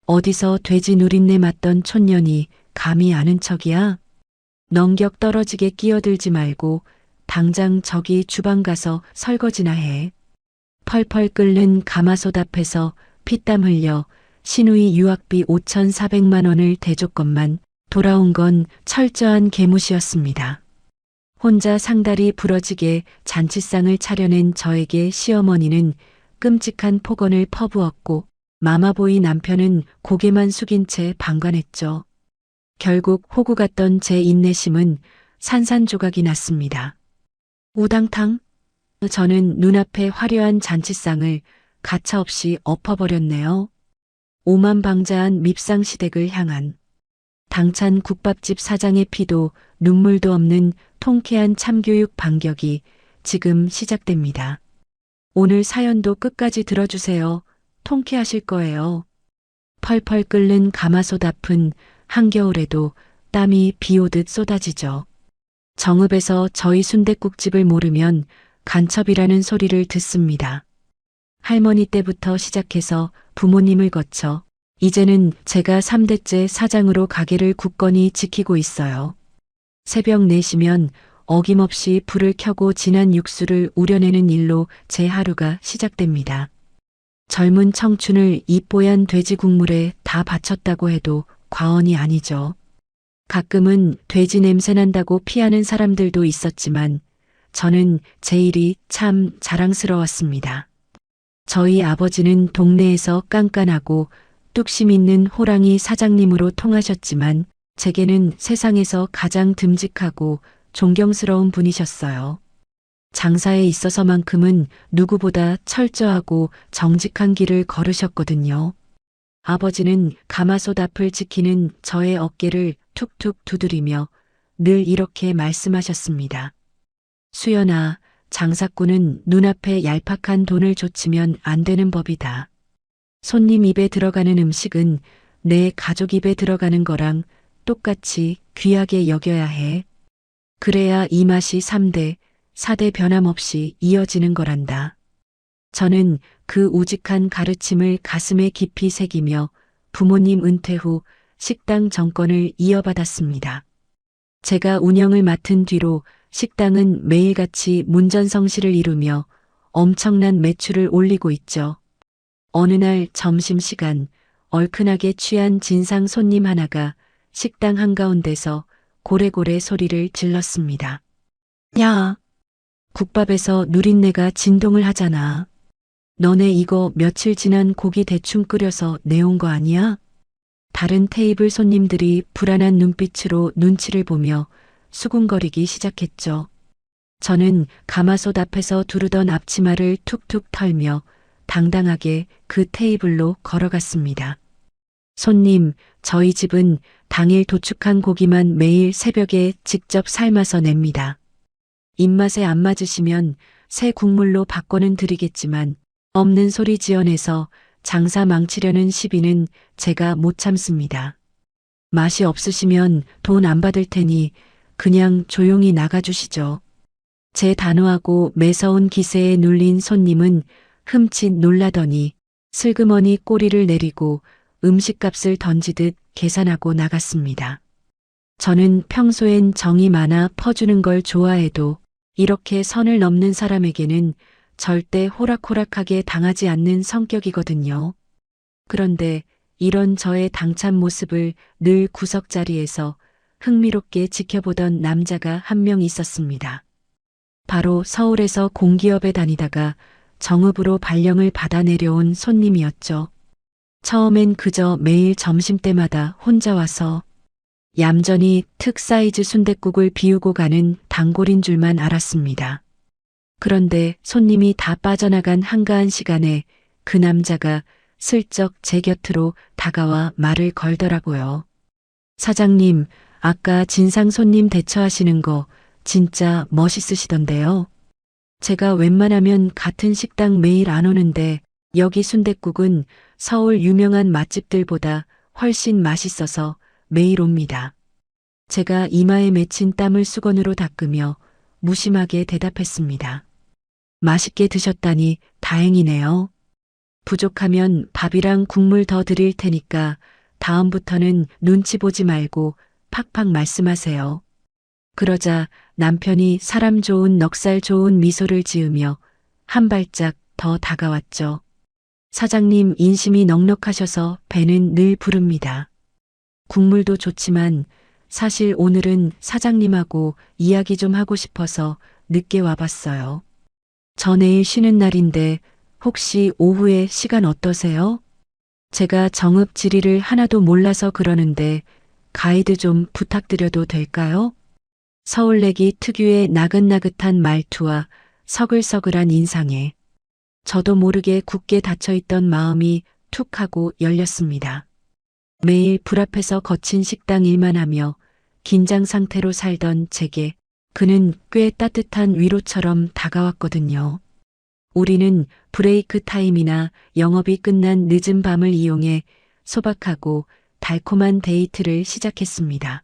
어디서 돼지 누린내 맡던 촌년이 감히 아는 척이야? 넌격 떨어지게 끼어들지 말고 당장 저기 주방 가서 설거지나 해. 펄펄 끓는 가마솥 앞에서 피땀 흘려 시누이 유학비 5,400만 원을 대줬건만 돌아온 건 철저한 개무시였습니다. 혼자 상다리 부러지게 잔치상을 차려낸 저에게 시어머니는 끔찍한 폭언을 퍼부었고 마마보이 남편은 고개만 숙인 채 방관했죠. 결국 호구 같던 제 인내심은 산산조각이 났습니다. 우당탕? 저는 눈앞에 화려한 잔치상을 가차없이 엎어버렸네요. 오만방자한 밉상시댁을 향한 당찬 국밥집 사장의 피도 눈물도 없는 통쾌한 참교육 반격이 지금 시작됩니다. 오늘 사연도 끝까지 들어주세요. 통쾌하실 거예요. 펄펄 끓는 가마솥 앞은 한겨울에도 땀이 비오듯 쏟아지죠. 정읍에서 저희 순댓국집을 모르면 간첩이라는 소리를 듣습니다. 할머니 때부터 시작해서 부모님을 거쳐 이제는 제가 3대째 사장으로 가게를 굳건히 지키고 있어요. 새벽 4시면 어김없이 불을 켜고 진한 육수를 우려내는 일로 제 하루가 시작됩니다. 젊은 청춘을 이 뽀얀 돼지 국물에 다 바쳤다고 해도 과언이 아니죠. 가끔은 돼지 냄새 난다고 피하는 사람들도 있었지만 저는 제 일이 참 자랑스러웠습니다. 저희 아버지는 동네에서 깐깐하고 뚝심 있는 호랑이 사장님으로 통하셨지만 제게는 세상에서 가장 듬직하고 존경스러운 분이셨어요. 장사에 있어서만큼은 누구보다 철저하고 정직한 길을 걸으셨거든요. 아버지는 가마솥 앞을 지키는 저의 어깨를 툭툭 두드리며 늘 이렇게 말씀하셨습니다. 수연아, 장사꾼은 눈앞에 얄팍한 돈을 좇으면 안 되는 법이다. 손님 입에 들어가는 음식은 내 가족 입에 들어가는 거랑 똑같이 귀하게 여겨야 해. 그래야 이 맛이 3대, 4대 변함없이 이어지는 거란다. 저는 그 우직한 가르침을 가슴에 깊이 새기며 부모님 은퇴 후 식당 정권을 이어받았습니다. 제가 운영을 맡은 뒤로 식당은 매일같이 문전성시를 이루며 엄청난 매출을 올리고 있죠. 어느 날 점심시간 얼큰하게 취한 진상 손님 하나가 식당 한가운데서 고래고래 소리를 질렀습니다. 야, 국밥에서 누린내가 진동을 하잖아. 너네 이거 며칠 지난 고기 대충 끓여서 내온 거 아니야? 다른 테이블 손님들이 불안한 눈빛으로 눈치를 보며 수군거리기 시작했죠. 저는 가마솥 앞에서 두르던 앞치마를 툭툭 털며 당당하게 그 테이블로 걸어갔습니다. 손님, 저희 집은 당일 도축한 고기만 매일 새벽에 직접 삶아서 냅니다. 입맛에 안 맞으시면 새 국물로 바꿔는 드리겠지만 없는 소리 지어내서 장사 망치려는 시비는 제가 못 참습니다. 맛이 없으시면 돈 안 받을 테니 그냥 조용히 나가주시죠. 제 단호하고 매서운 기세에 눌린 손님은 흠칫 놀라더니 슬그머니 꼬리를 내리고 음식값을 던지듯 계산하고 나갔습니다. 저는 평소엔 정이 많아 퍼주는 걸 좋아해도 이렇게 선을 넘는 사람에게는 절대 호락호락하게 당하지 않는 성격이거든요. 그런데 이런 저의 당찬 모습을 늘 구석자리에서 흥미롭게 지켜보던 남자가 한 명 있었습니다. 바로 서울에서 공기업에 다니다가 정읍으로 발령을 받아 내려온 손님이었죠. 처음엔 그저 매일 점심때마다 혼자 와서 얌전히 특 사이즈 순댓국을 비우고 가는 단골인 줄만 알았습니다. 그런데 손님이 다 빠져나간 한가한 시간에 그 남자가 슬쩍 제 곁으로 다가와 말을 걸더라고요. 사장님, 아까 진상 손님 대처하시는 거 진짜 멋있으시던데요. 제가 웬만하면 같은 식당 매일 안 오는데 여기 순댓국은 서울 유명한 맛집들보다 훨씬 맛있어서 매일 옵니다. 제가 이마에 맺힌 땀을 수건으로 닦으며 무심하게 대답했습니다. 맛있게 드셨다니 다행이네요. 부족하면 밥이랑 국물 더 드릴 테니까 다음부터는 눈치 보지 말고 팍팍 말씀하세요. 그러자 남편이 사람 좋은 넉살 좋은 미소를 지으며 한 발짝 더 다가왔죠. 사장님 인심이 넉넉하셔서 배는 늘 부릅니다. 국물도 좋지만 사실 오늘은 사장님하고 이야기 좀 하고 싶어서 늦게 와봤어요. 저 내일 쉬는 날인데 혹시 오후에 시간 어떠세요? 제가 정읍 지리를 하나도 몰라서 그러는데 가이드 좀 부탁드려도 될까요? 서울내기 특유의 나긋나긋한 말투와 서글서글한 인상에 저도 모르게 굳게 닫혀있던 마음이 툭 하고 열렸습니다. 매일 불 앞에서 거친 식당 일만 하며 긴장 상태로 살던 제게 그는 꽤 따뜻한 위로처럼 다가왔거든요. 우리는 브레이크 타임이나 영업이 끝난 늦은 밤을 이용해 소박하고 달콤한 데이트를 시작했습니다.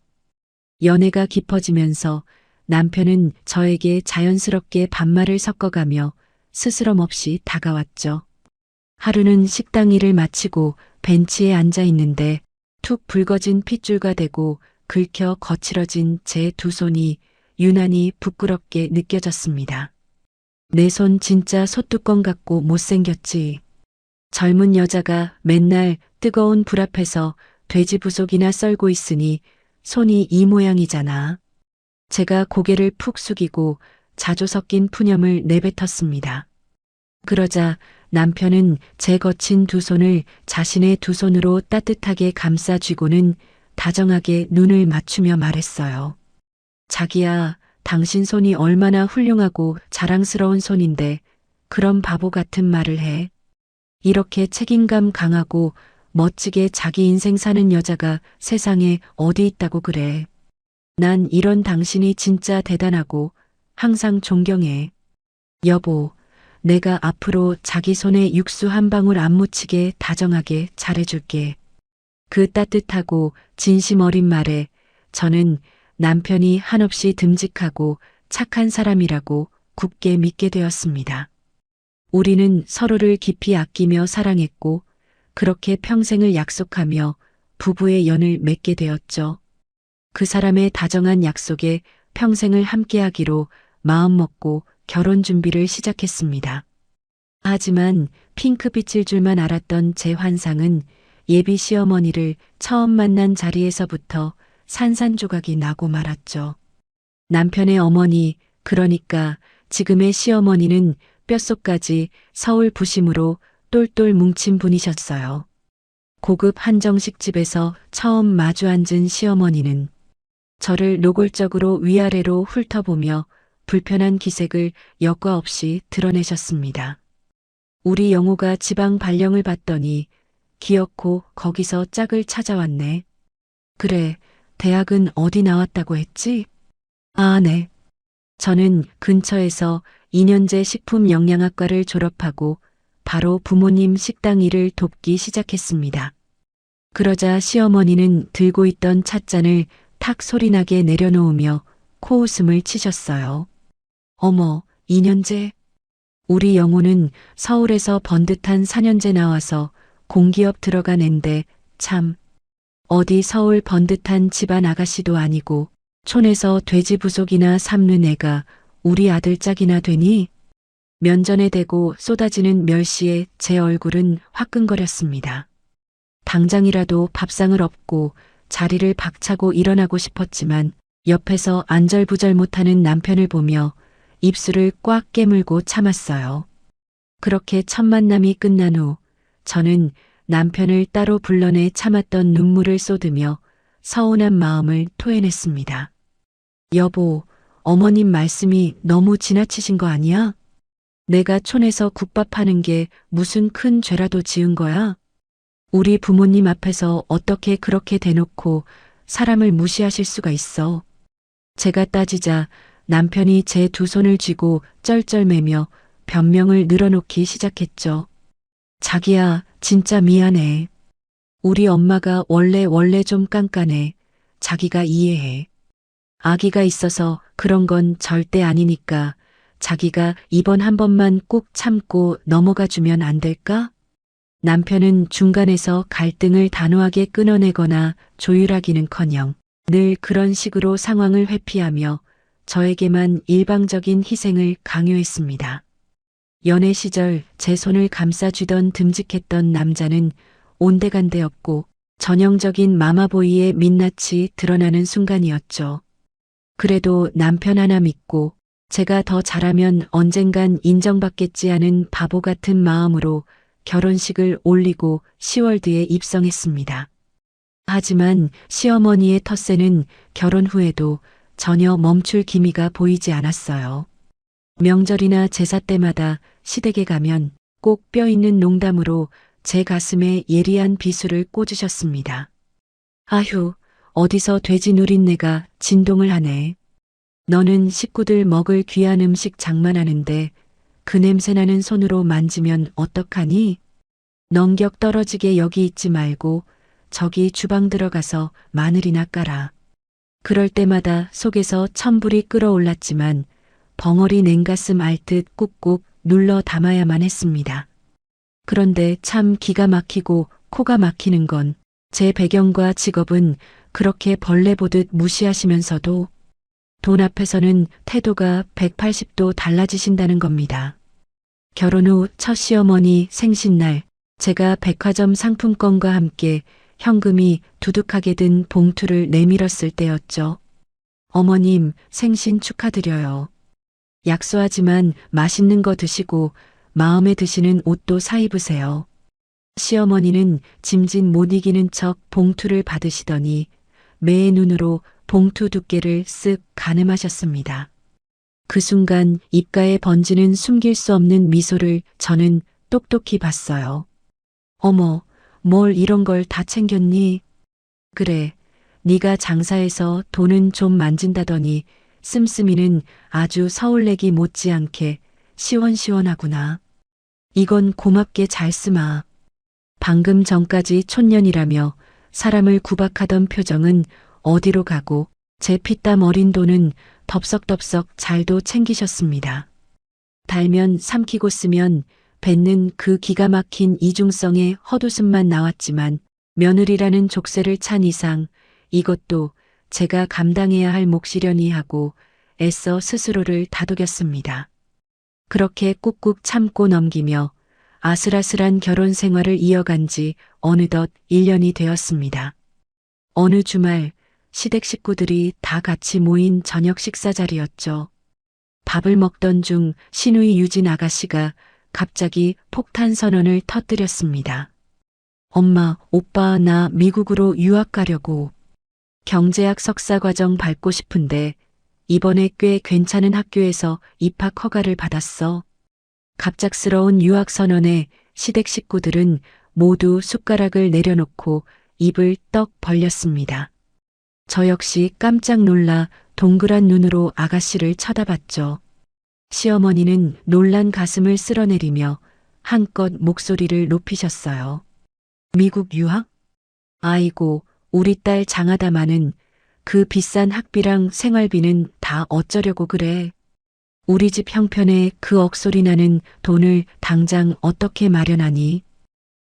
연애가 깊어지면서 남편은 저에게 자연스럽게 반말을 섞어가며 스스럼 없이 다가왔죠. 하루는 식당 일을 마치고 벤치에 앉아 있는데 툭 붉어진 핏줄과 대고 긁혀 거칠어진 제 두 손이 유난히 부끄럽게 느껴졌습니다. 내 손 진짜 소뚜껑 같고 못생겼지. 젊은 여자가 맨날 뜨거운 불 앞에서 돼지 부속이나 썰고 있으니 손이 이 모양이잖아. 제가 고개를 푹 숙이고 자주 섞인 푸념을 내뱉었습니다. 그러자 남편은 제 거친 두 손을 자신의 두 손으로 따뜻하게 감싸 쥐고는 다정하게 눈을 맞추며 말했어요. 자기야, 당신 손이 얼마나 훌륭하고 자랑스러운 손인데 그런 바보 같은 말을 해. 이렇게 책임감 강하고 멋지게 자기 인생 사는 여자가 세상에 어디 있다고 그래. 난 이런 당신이 진짜 대단하고 항상 존경해. 여보, 내가 앞으로 자기 손에 육수 한 방울 안 묻히게 다정하게 잘해줄게. 그 따뜻하고 진심 어린 말에 저는 남편이 한없이 듬직하고 착한 사람이라고 굳게 믿게 되었습니다. 우리는 서로를 깊이 아끼며 사랑했고 그렇게 평생을 약속하며 부부의 연을 맺게 되었죠. 그 사람의 다정한 약속에 평생을 함께하기로 마음먹고 결혼 준비를 시작했습니다. 하지만 핑크빛일 줄만 알았던 제 환상은 예비 시어머니를 처음 만난 자리에서부터 산산조각이 나고 말았죠. 남편의 어머니, 그러니까 지금의 시어머니는 뼛속까지 서울 부심으로 똘똘 뭉친 분이셨어요. 고급 한정식집에서 처음 마주 앉은 시어머니는 저를 노골적으로 위아래로 훑어보며 불편한 기색을 여과 없이 드러내셨습니다. 우리 영호가 지방 발령을 받더니 기어코 거기서 짝을 찾아왔네. 그래, 대학은 어디 나왔다고 했지? 아, 네. 저는 근처에서 2년제 식품영양학과를 졸업하고 바로 부모님 식당 일을 돕기 시작했습니다. 그러자 시어머니는 들고 있던 찻잔을 탁 소리나게 내려놓으며 코웃음을 치셨어요. 어머, 2년제? 우리 영호는 서울에서 번듯한 4년제 나와서 공기업 들어간 앤데 참, 어디 서울 번듯한 집안 아가씨도 아니고 촌에서 돼지 부속이나 삶는 애가 우리 아들 짝이나 되니? 면전에 대고 쏟아지는 멸시에 제 얼굴은 화끈거렸습니다. 당장이라도 밥상을 엎고 자리를 박차고 일어나고 싶었지만 옆에서 안절부절 못하는 남편을 보며 입술을 꽉 깨물고 참았어요. 그렇게 첫 만남이 끝난 후 저는 남편을 따로 불러내 참았던 눈물을 쏟으며 서운한 마음을 토해냈습니다. 여보, 어머님 말씀이 너무 지나치신 거 아니야? 내가 촌에서 국밥 하는 게 무슨 큰 죄라도 지은 거야? 우리 부모님 앞에서 어떻게 그렇게 대놓고 사람을 무시하실 수가 있어? 제가 따지자 남편이 제 두 손을 쥐고 쩔쩔매며 변명을 늘어놓기 시작했죠. 자기야, 진짜 미안해. 우리 엄마가 원래 좀 깐깐해. 자기가 이해해. 아기가 있어서 그런 건 절대 아니니까 자기가 이번 한 번만 꼭 참고 넘어가 주면 안 될까? 남편은 중간에서 갈등을 단호하게 끊어내거나 조율하기는커녕 늘 그런 식으로 상황을 회피하며 저에게만 일방적인 희생을 강요했습니다. 연애 시절 제 손을 감싸주던 듬직했던 남자는 온데간데 없고 전형적인 마마보이의 민낯이 드러나는 순간이었죠. 그래도 남편 하나 믿고 제가 더 잘하면 언젠간 인정받겠지 하는 바보 같은 마음으로 결혼식을 올리고 10월 뒤에 입성했습니다. 하지만 시어머니의 텃세는 결혼 후에도 전혀 멈출 기미가 보이지 않았어요. 명절이나 제사 때마다 시댁에 가면 꼭 뼈 있는 농담으로 제 가슴에 예리한 비수를 꽂으셨습니다. 아휴, 어디서 돼지 누린내가 진동을 하네. 너는 식구들 먹을 귀한 음식 장만하는데 그 냄새나는 손으로 만지면 어떡하니? 넘격 떨어지게 여기 있지 말고 저기 주방 들어가서 마늘이나 깔아. 그럴 때마다 속에서 천불이 끓어올랐지만 벙어리 냉가슴 앓듯 꾹꾹 눌러 담아야만 했습니다. 그런데 참 기가 막히고 코가 막히는 건 제 배경과 직업은 그렇게 벌레 보듯 무시하시면서도 돈 앞에서는 태도가 180도 달라지신다는 겁니다. 결혼 후 첫 시어머니 생신날 제가 백화점 상품권과 함께 현금이 두둑하게 든 봉투를 내밀었을 때였죠. 어머님, 생신 축하드려요. 약소하지만 맛있는 거 드시고 마음에 드시는 옷도 사 입으세요. 시어머니는 짐짓 못 이기는 척 봉투를 받으시더니 매의 눈으로 봉투 두께를 쓱 가늠하셨습니다. 그 순간 입가에 번지는 숨길 수 없는 미소를 저는 똑똑히 봤어요. 어머, 뭘 이런 걸 다 챙겼니? 그래, 네가 장사해서 돈은 좀 만진다더니 씀씀이는 아주 서울내기 못지않게 시원시원하구나. 이건 고맙게 잘 쓰마. 방금 전까지 촌년이라며 사람을 구박하던 표정은 어디로 가고 제 피땀 어린 돈은 덥석덥석 잘도 챙기셨습니다. 달면 삼키고 쓰면 뱉는 그 기가 막힌 이중성의 헛웃음만 나왔지만 며느리라는 족쇄를 찬 이상 이것도 제가 감당해야 할 몫이려니 하고 애써 스스로를 다독였습니다. 그렇게 꾹꾹 참고 넘기며 아슬아슬한 결혼 생활을 이어간 지 어느덧 1년이 되었습니다. 어느 주말 시댁 식구들이 다 같이 모인 저녁 식사 자리였죠. 밥을 먹던 중 시누이 유진 아가씨가 갑자기 폭탄 선언을 터뜨렸습니다. 엄마, 오빠 나 미국으로 유학 가려고. 경제학 석사 과정 밟고 싶은데 이번에 꽤 괜찮은 학교에서 입학 허가를 받았어. 갑작스러운 유학 선언에 시댁 식구들은 모두 숟가락을 내려놓고 입을 떡 벌렸습니다. 저 역시 깜짝 놀라 동그란 눈으로 아가씨를 쳐다봤죠. 시어머니는 놀란 가슴을 쓸어내리며 한껏 목소리를 높이셨어요. 미국 유학? 아이고, 우리 딸 장하다마는 그 비싼 학비랑 생활비는 다 어쩌려고 그래. 우리 집 형편에 그 억소리 나는 돈을 당장 어떻게 마련하니?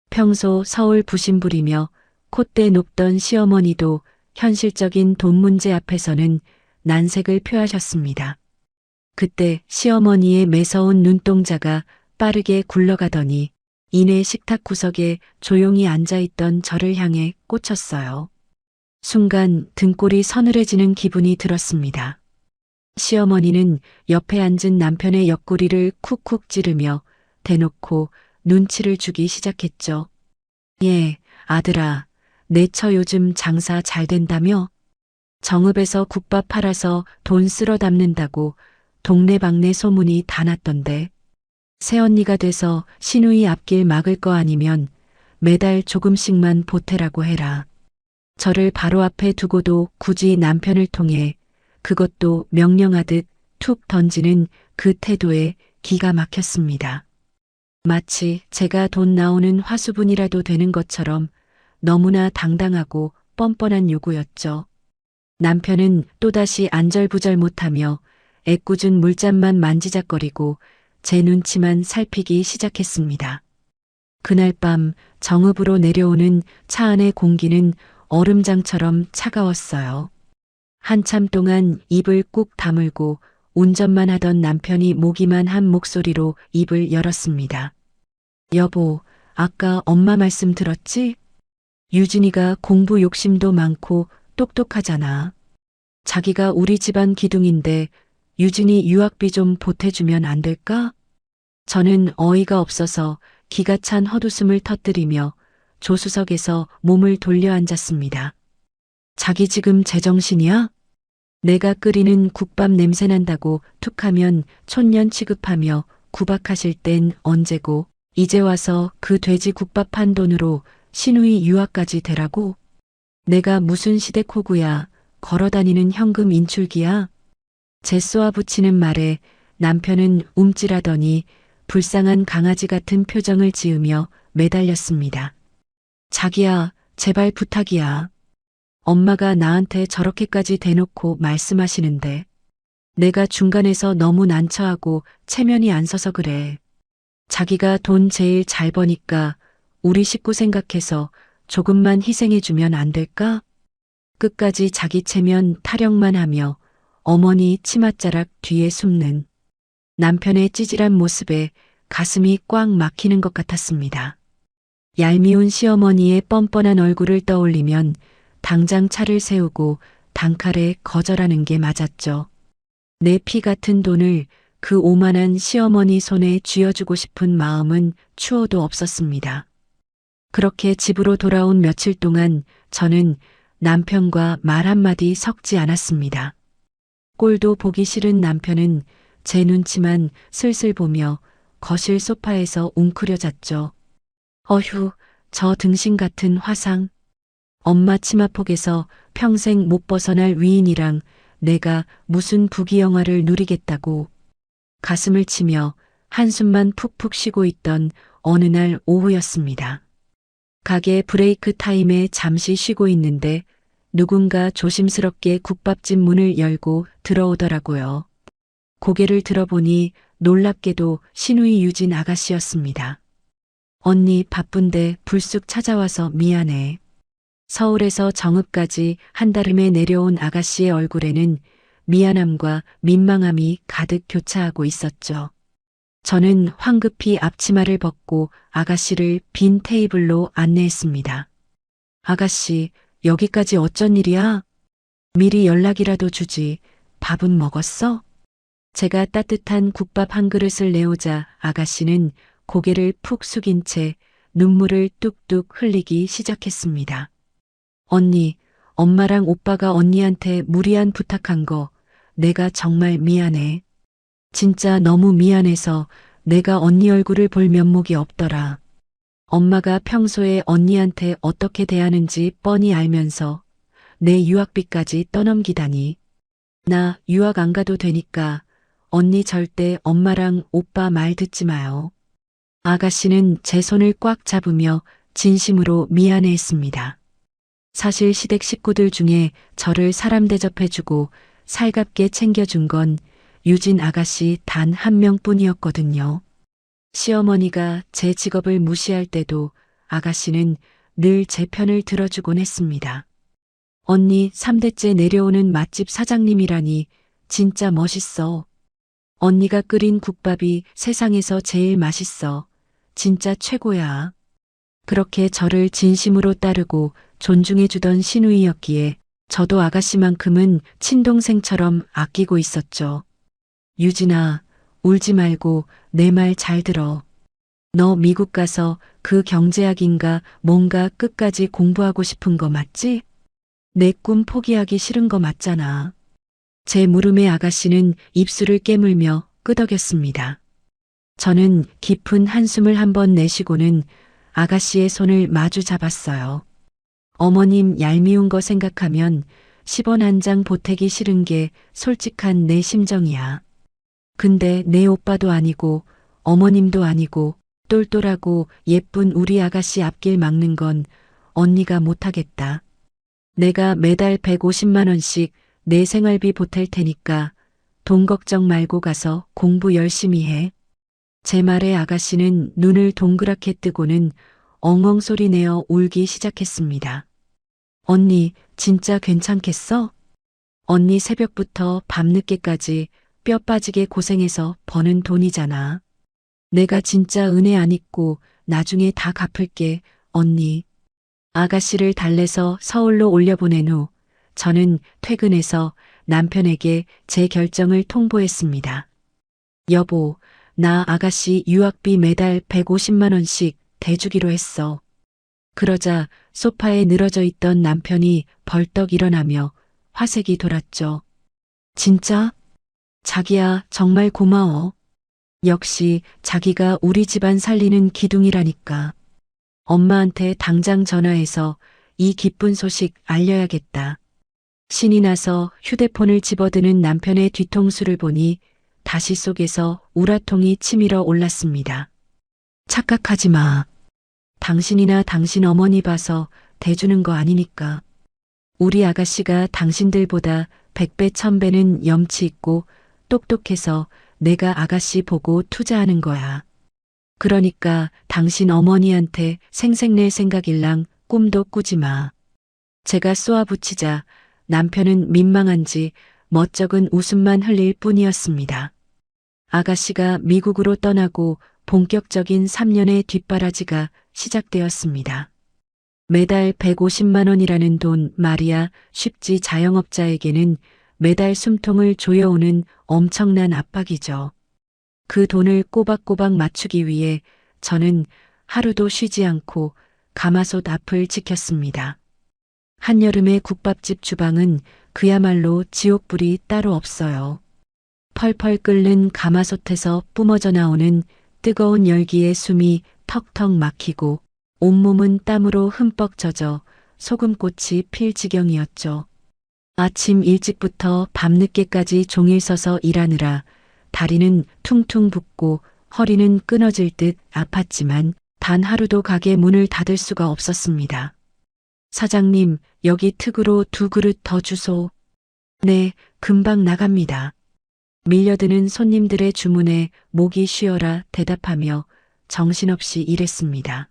평소 서울 부심부리며 콧대 높던 시어머니도 현실적인 돈 문제 앞에서는 난색을 표하셨습니다. 그때 시어머니의 매서운 눈동자가 빠르게 굴러가더니 이내 식탁 구석에 조용히 앉아있던 저를 향해 꽂혔어요. 순간 등골이 서늘해지는 기분이 들었습니다. 시어머니는 옆에 앉은 남편의 옆구리를 쿡쿡 찌르며 대놓고 눈치를 주기 시작했죠. 예, 아들아, 내 처 요즘 장사 잘 된다며? 정읍에서 국밥 팔아서 돈 쓸어 담는다고 동네방네 소문이 다 났던데. 새언니가 돼서 시누이 앞길 막을 거 아니면 매달 조금씩만 보태라고 해라. 저를 바로 앞에 두고도 굳이 남편을 통해 그것도 명령하듯 툭 던지는 그 태도에 기가 막혔습니다. 마치 제가 돈 나오는 화수분이라도 되는 것처럼 너무나 당당하고 뻔뻔한 요구였죠. 남편은 또다시 안절부절 못하며 애꿎은 물잔만 만지작거리고 제 눈치만 살피기 시작했습니다. 그날 밤 정읍으로 내려오는 차 안의 공기는 얼음장처럼 차가웠어요. 한참 동안 입을 꾹 다물고 운전만 하던 남편이 모기만 한 목소리로 입을 열었습니다. 여보, 아까 엄마 말씀 들었지? 유진이가 공부 욕심도 많고 똑똑하잖아. 자기가 우리 집안 기둥인데 유진이 유학비 좀 보태주면 안 될까? 저는 어이가 없어서 기가 찬 헛웃음을 터뜨리며 조수석에서 몸을 돌려 앉았습니다. 자기 지금 제정신이야? 내가 끓이는 국밥 냄새 난다고 툭하면 촌년 취급하며 구박하실 땐 언제고 이제 와서 그 돼지 국밥 한 돈으로 시누이 유학까지 되라고? 내가 무슨 시댁 호구야, 걸어다니는 현금 인출기야? 제 쏘아붙이는 말에 남편은 움찔하더니 불쌍한 강아지 같은 표정을 지으며 매달렸습니다. 자기야, 제발 부탁이야. 엄마가 나한테 저렇게까지 대놓고 말씀하시는데 내가 중간에서 너무 난처하고 체면이 안 서서 그래. 자기가 돈 제일 잘 버니까 우리 식구 생각해서 조금만 희생해주면 안 될까? 끝까지 자기 체면 타령만 하며 어머니 치맛자락 뒤에 숨는 남편의 찌질한 모습에 가슴이 꽉 막히는 것 같았습니다. 얄미운 시어머니의 뻔뻔한 얼굴을 떠올리면 당장 차를 세우고 단칼에 거절하는 게 맞았죠. 내 피 같은 돈을 그 오만한 시어머니 손에 쥐어주고 싶은 마음은 추워도 없었습니다. 그렇게 집으로 돌아온 며칠 동안 저는 남편과 말 한마디 섞지 않았습니다. 꼴도 보기 싫은 남편은 제 눈치만 슬슬 보며 거실 소파에서 웅크려 잤죠. 어휴, 저 등신 같은 화상. 엄마 치마폭에서 평생 못 벗어날 위인이랑 내가 무슨 부귀영화를 누리겠다고 가슴을 치며 한숨만 푹푹 쉬고 있던 어느 날 오후였습니다. 가게 브레이크 타임에 잠시 쉬고 있는데 누군가 조심스럽게 국밥집 문을 열고 들어오더라고요. 고개를 들어보니 놀랍게도 시누이 유진 아가씨였습니다. 언니 바쁜데 불쑥 찾아와서 미안해. 서울에서 정읍까지 한달음에 내려온 아가씨의 얼굴에는 미안함과 민망함이 가득 교차하고 있었죠. 저는 황급히 앞치마를 벗고 아가씨를 빈 테이블로 안내했습니다. 아가씨, 여기까지 어쩐 일이야? 미리 연락이라도 주지. 밥은 먹었어? 제가 따뜻한 국밥 한 그릇을 내오자 아가씨는 고개를 푹 숙인 채 눈물을 뚝뚝 흘리기 시작했습니다. 언니, 엄마랑 오빠가 언니한테 무리한 부탁한 거 내가 정말 미안해. 진짜 너무 미안해서 내가 언니 얼굴을 볼 면목이 없더라. 엄마가 평소에 언니한테 어떻게 대하는지 뻔히 알면서 내 유학비까지 떠넘기다니. 나 유학 안 가도 되니까 언니 절대 엄마랑 오빠 말 듣지 마요. 아가씨는 제 손을 꽉 잡으며 진심으로 미안해했습니다. 사실 시댁 식구들 중에 저를 사람 대접해주고 살갑게 챙겨준 건 유진 아가씨 단 한 명뿐이었거든요. 시어머니가 제 직업을 무시할 때도 아가씨는 늘 제 편을 들어주곤 했습니다. 언니 3대째 내려오는 맛집 사장님이라니 진짜 멋있어. 언니가 끓인 국밥이 세상에서 제일 맛있어. 진짜 최고야. 그렇게 저를 진심으로 따르고 존중해주던 시누이였기에 저도 아가씨만큼은 친동생처럼 아끼고 있었죠. 유진아, 울지 말고 내 말 잘 들어. 너 미국 가서 그 경제학인가 뭔가 끝까지 공부하고 싶은 거 맞지? 내 꿈 포기하기 싫은 거 맞잖아. 제 물음에 아가씨는 입술을 깨물며 끄덕였습니다. 저는 깊은 한숨을 한번 내쉬고는 아가씨의 손을 마주 잡았어요. 어머님 얄미운 거 생각하면 10원 한 장 보태기 싫은 게 솔직한 내 심정이야. 근데 내 오빠도 아니고 어머님도 아니고 똘똘하고 예쁜 우리 아가씨 앞길 막는 건 언니가 못하겠다. 내가 매달 150만 원씩 내 생활비 보탤 테니까 돈 걱정 말고 가서 공부 열심히 해. 제 말에 아가씨는 눈을 동그랗게 뜨고는 엉엉 소리 내어 울기 시작했습니다. 언니, 진짜 괜찮겠어? 언니 새벽부터 밤늦게까지 뼈 빠지게 고생해서 버는 돈이잖아. 내가 진짜 은혜 안 잊고 나중에 다 갚을게, 언니. 아가씨를 달래서 서울로 올려보낸 후 저는 퇴근해서 남편에게 제 결정을 통보했습니다. 여보, 나 아가씨 유학비 매달 150만 원씩 대주기로 했어. 그러자 소파에 늘어져 있던 남편이 벌떡 일어나며 화색이 돌았죠. 진짜? 자기야, 정말 고마워. 역시 자기가 우리 집안 살리는 기둥이라니까. 엄마한테 당장 전화해서 이 기쁜 소식 알려야겠다. 신이 나서 휴대폰을 집어드는 남편의 뒤통수를 보니 다시 속에서 우라통이 치밀어 올랐습니다. 착각하지 마. 당신이나 당신 어머니 봐서 대주는 거 아니니까. 우리 아가씨가 당신들보다 100배 1000배는 염치 있고 똑똑해서 내가 아가씨 보고 투자하는 거야. 그러니까 당신 어머니한테 생색낼 생각일랑 꿈도 꾸지 마. 제가 쏘아붙이자 남편은 민망한지 멋쩍은 웃음만 흘릴 뿐이었습니다. 아가씨가 미국으로 떠나고 본격적인 3년의 뒷바라지가 시작되었습니다. 매달 150만 원이라는 돈 말이야 쉽지 자영업자에게는 매달 숨통을 조여오는 엄청난 압박이죠. 그 돈을 꼬박꼬박 맞추기 위해 저는 하루도 쉬지 않고 가마솥 앞을 지켰습니다. 한여름의 국밥집 주방은 그야말로 지옥불이 따로 없어요. 펄펄 끓는 가마솥에서 뿜어져 나오는 뜨거운 열기에 숨이 턱턱 막히고 온몸은 땀으로 흠뻑 젖어 소금꽃이 필 지경이었죠. 아침 일찍부터 밤늦게까지 종일 서서 일하느라 다리는 퉁퉁 붓고 허리는 끊어질 듯 아팠지만 단 하루도 가게 문을 닫을 수가 없었습니다. 사장님, 여기 특으로 2그릇 더 주소. 네, 금방 나갑니다. 밀려드는 손님들의 주문에 목이 쉬어라 대답하며 정신없이 일했습니다.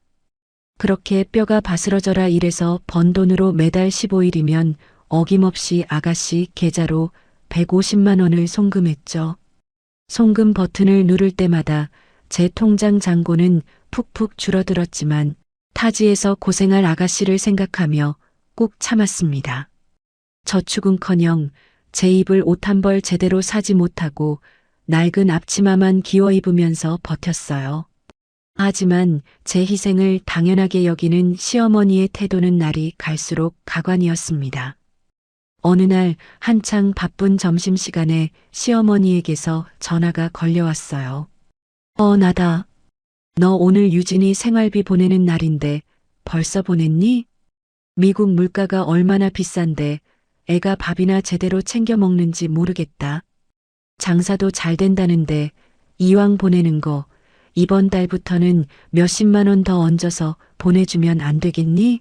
그렇게 뼈가 바스러져라 일해서 번 돈으로 매달 15일이면 어김없이 아가씨 계좌로 150만 원을 송금했죠. 송금 버튼을 누를 때마다 제 통장 잔고는 푹푹 줄어들었지만 타지에서 고생할 아가씨를 생각하며 꾹 참았습니다. 저축은커녕 제 입을 옷 한 벌 제대로 사지 못하고 낡은 앞치마만 기워 입으면서 버텼어요. 하지만 제 희생을 당연하게 여기는 시어머니의 태도는 날이 갈수록 가관이었습니다. 어느 날 한창 바쁜 점심시간에 시어머니에게서 전화가 걸려왔어요. 나다. 너 오늘 유진이 생활비 보내는 날인데 벌써 보냈니? 미국 물가가 얼마나 비싼데 애가 밥이나 제대로 챙겨 먹는지 모르겠다. 장사도 잘 된다는데 이왕 보내는 거 이번 달부터는 몇십만 원 더 얹어서 보내주면 안 되겠니?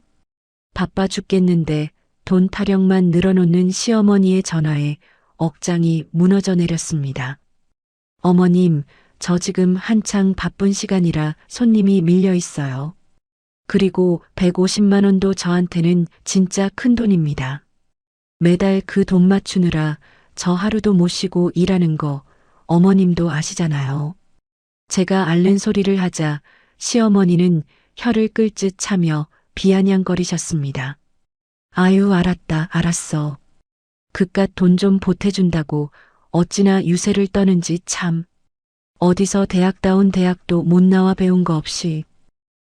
바빠 죽겠는데 돈 타령만 늘어놓는 시어머니의 전화에 억장이 무너져 내렸습니다. 어머님, 저 지금 한창 바쁜 시간이라 손님이 밀려 있어요. 그리고 150만 원도 저한테는 진짜 큰 돈입니다. 매달 그 돈 맞추느라 저 하루도 못 쉬고 일하는 거 어머님도 아시잖아요. 제가 앓는 소리를 하자 시어머니는 혀를 끌 듯 차며 비아냥거리셨습니다. 아유, 알았다, 알았어. 그깟 돈 좀 보태준다고 어찌나 유세를 떠는지 참. 어디서 대학다운 대학도 못 나와 배운 거 없이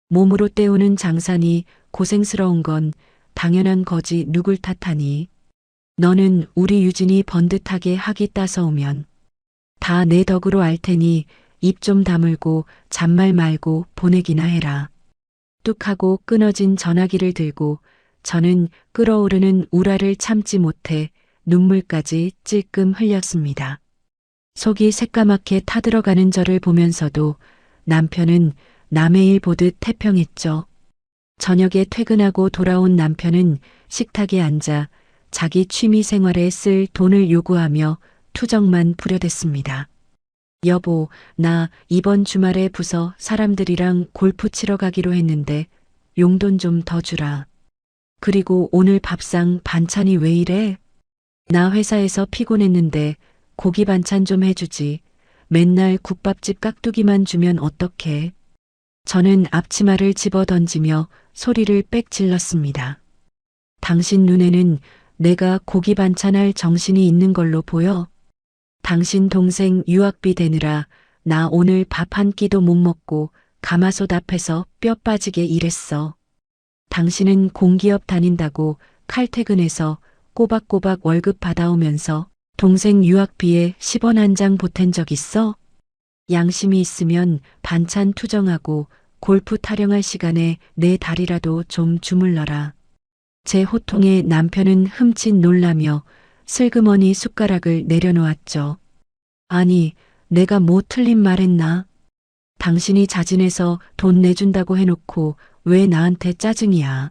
몸으로 때우는 장사니 고생스러운 건 당연한 거지 누굴 탓하니. 너는 우리 유진이 번듯하게 학위 따서 오면 다 내 덕으로 알 테니 입 좀 다물고 잔말 말고 보내기나 해라. 뚝 하고 끊어진 전화기를 들고 저는 끓어오르는 우라를 참지 못해 눈물까지 찔끔 흘렸습니다. 속이 새까맣게 타들어가는 저를 보면서도 남편은 남의 일 보듯 태평했죠. 저녁에 퇴근하고 돌아온 남편은 식탁에 앉아 자기 취미 생활에 쓸 돈을 요구하며 투정만 부려댔습니다. 여보, 나 이번 주말에 부서 사람들이랑 골프 치러 가기로 했는데 용돈 좀 더 주라. 그리고 오늘 밥상 반찬이 왜 이래? 나 회사에서 피곤했는데 고기 반찬 좀 해주지. 맨날 국밥집 깍두기만 주면 어떡해? 저는 앞치마를 집어 던지며 소리를 빽 질렀습니다. 당신 눈에는 내가 고기 반찬할 정신이 있는 걸로 보여? 당신 동생 유학비 대느라 나 오늘 밥 한 끼도 못 먹고 가마솥 앞에서 뼈 빠지게 일했어. 당신은 공기업 다닌다고 칼퇴근해서 꼬박꼬박 월급 받아오면서 동생 유학비에 10원 한 장 보탠 적 있어? 양심이 있으면 반찬 투정하고 골프 타령할 시간에 내 다리라도 좀 주물러라. 제 호통에 남편은 흠칫 놀라며 슬그머니 숟가락을 내려놓았죠. 아니, 내가 뭐 틀린 말 했나? 당신이 자진해서 돈 내준다고 해놓고 왜 나한테 짜증이야?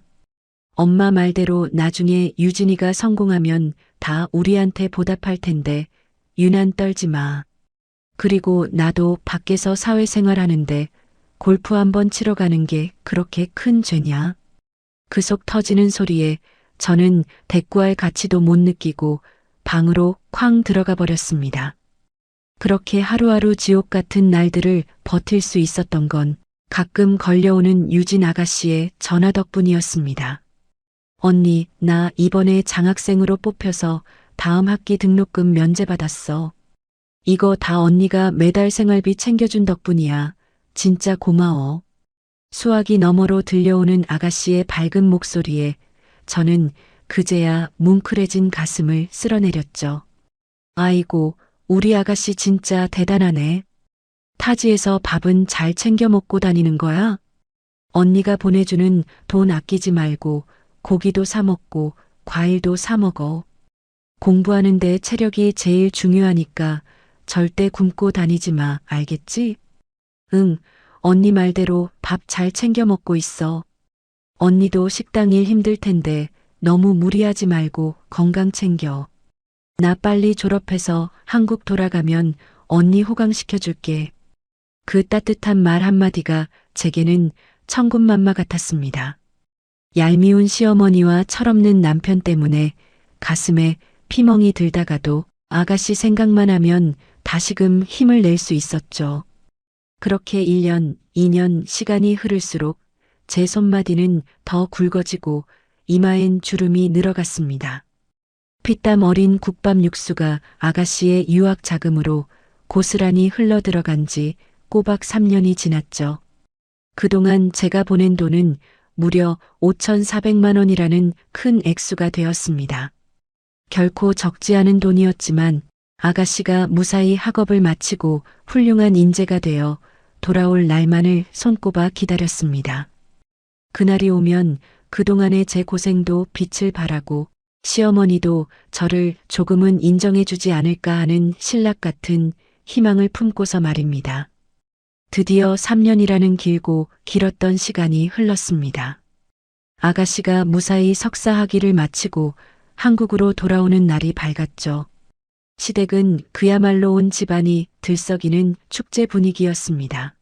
엄마 말대로 나중에 유진이가 성공하면 다 우리한테 보답할 텐데 유난 떨지 마. 그리고 나도 밖에서 사회생활 하는데 골프 한번 치러 가는 게 그렇게 큰 죄냐? 그 속 터지는 소리에 저는 대꾸할 가치도 못 느끼고 방으로 쾅 들어가 버렸습니다. 그렇게 하루하루 지옥 같은 날들을 버틸 수 있었던 건 가끔 걸려오는 유진 아가씨의 전화 덕분이었습니다. 언니, 나 이번에 장학생으로 뽑혀서 다음 학기 등록금 면제받았어. 이거 다 언니가 매달 생활비 챙겨준 덕분이야. 진짜 고마워. 수화기 너머로 들려오는 아가씨의 밝은 목소리에 저는 그제야 뭉클해진 가슴을 쓸어내렸죠. 아이고, 우리 아가씨 진짜 대단하네. 타지에서 밥은 잘 챙겨 먹고 다니는 거야? 언니가 보내주는 돈 아끼지 말고 고기도 사 먹고 과일도 사 먹어. 공부하는데 체력이 제일 중요하니까 절대 굶고 다니지 마, 알겠지? 응, 언니 말대로 밥 잘 챙겨 먹고 있어. 언니도 식당 일 힘들 텐데 너무 무리하지 말고 건강 챙겨. 나 빨리 졸업해서 한국 돌아가면 언니 호강시켜줄게. 그 따뜻한 말 한마디가 제게는 천군만마 같았습니다. 얄미운 시어머니와 철없는 남편 때문에 가슴에 피멍이 들다가도 아가씨 생각만 하면 다시금 힘을 낼 수 있었죠. 그렇게 1년, 2년 시간이 흐를수록 제 손마디는 더 굵어지고 이마엔 주름이 늘어갔습니다. 피땀 어린 국밥 육수가 아가씨의 유학 자금으로 고스란히 흘러들어간 지 꼬박 3년이 지났죠. 그동안 제가 보낸 돈은 무려 5,400만 원이라는 큰 액수가 되었습니다. 결코 적지 않은 돈이었지만 아가씨가 무사히 학업을 마치고 훌륭한 인재가 되어 돌아올 날만을 손꼽아 기다렸습니다. 그날이 오면 그동안의 제 고생도 빛을 발하고 시어머니도 저를 조금은 인정해주지 않을까 하는 신락 같은 희망을 품고서 말입니다. 드디어 3년이라는 길고 길었던 시간이 흘렀습니다. 아가씨가 무사히 석사 학위를 마치고 한국으로 돌아오는 날이 밝았죠. 시댁은 그야말로 온 집안이 들썩이는 축제 분위기였습니다.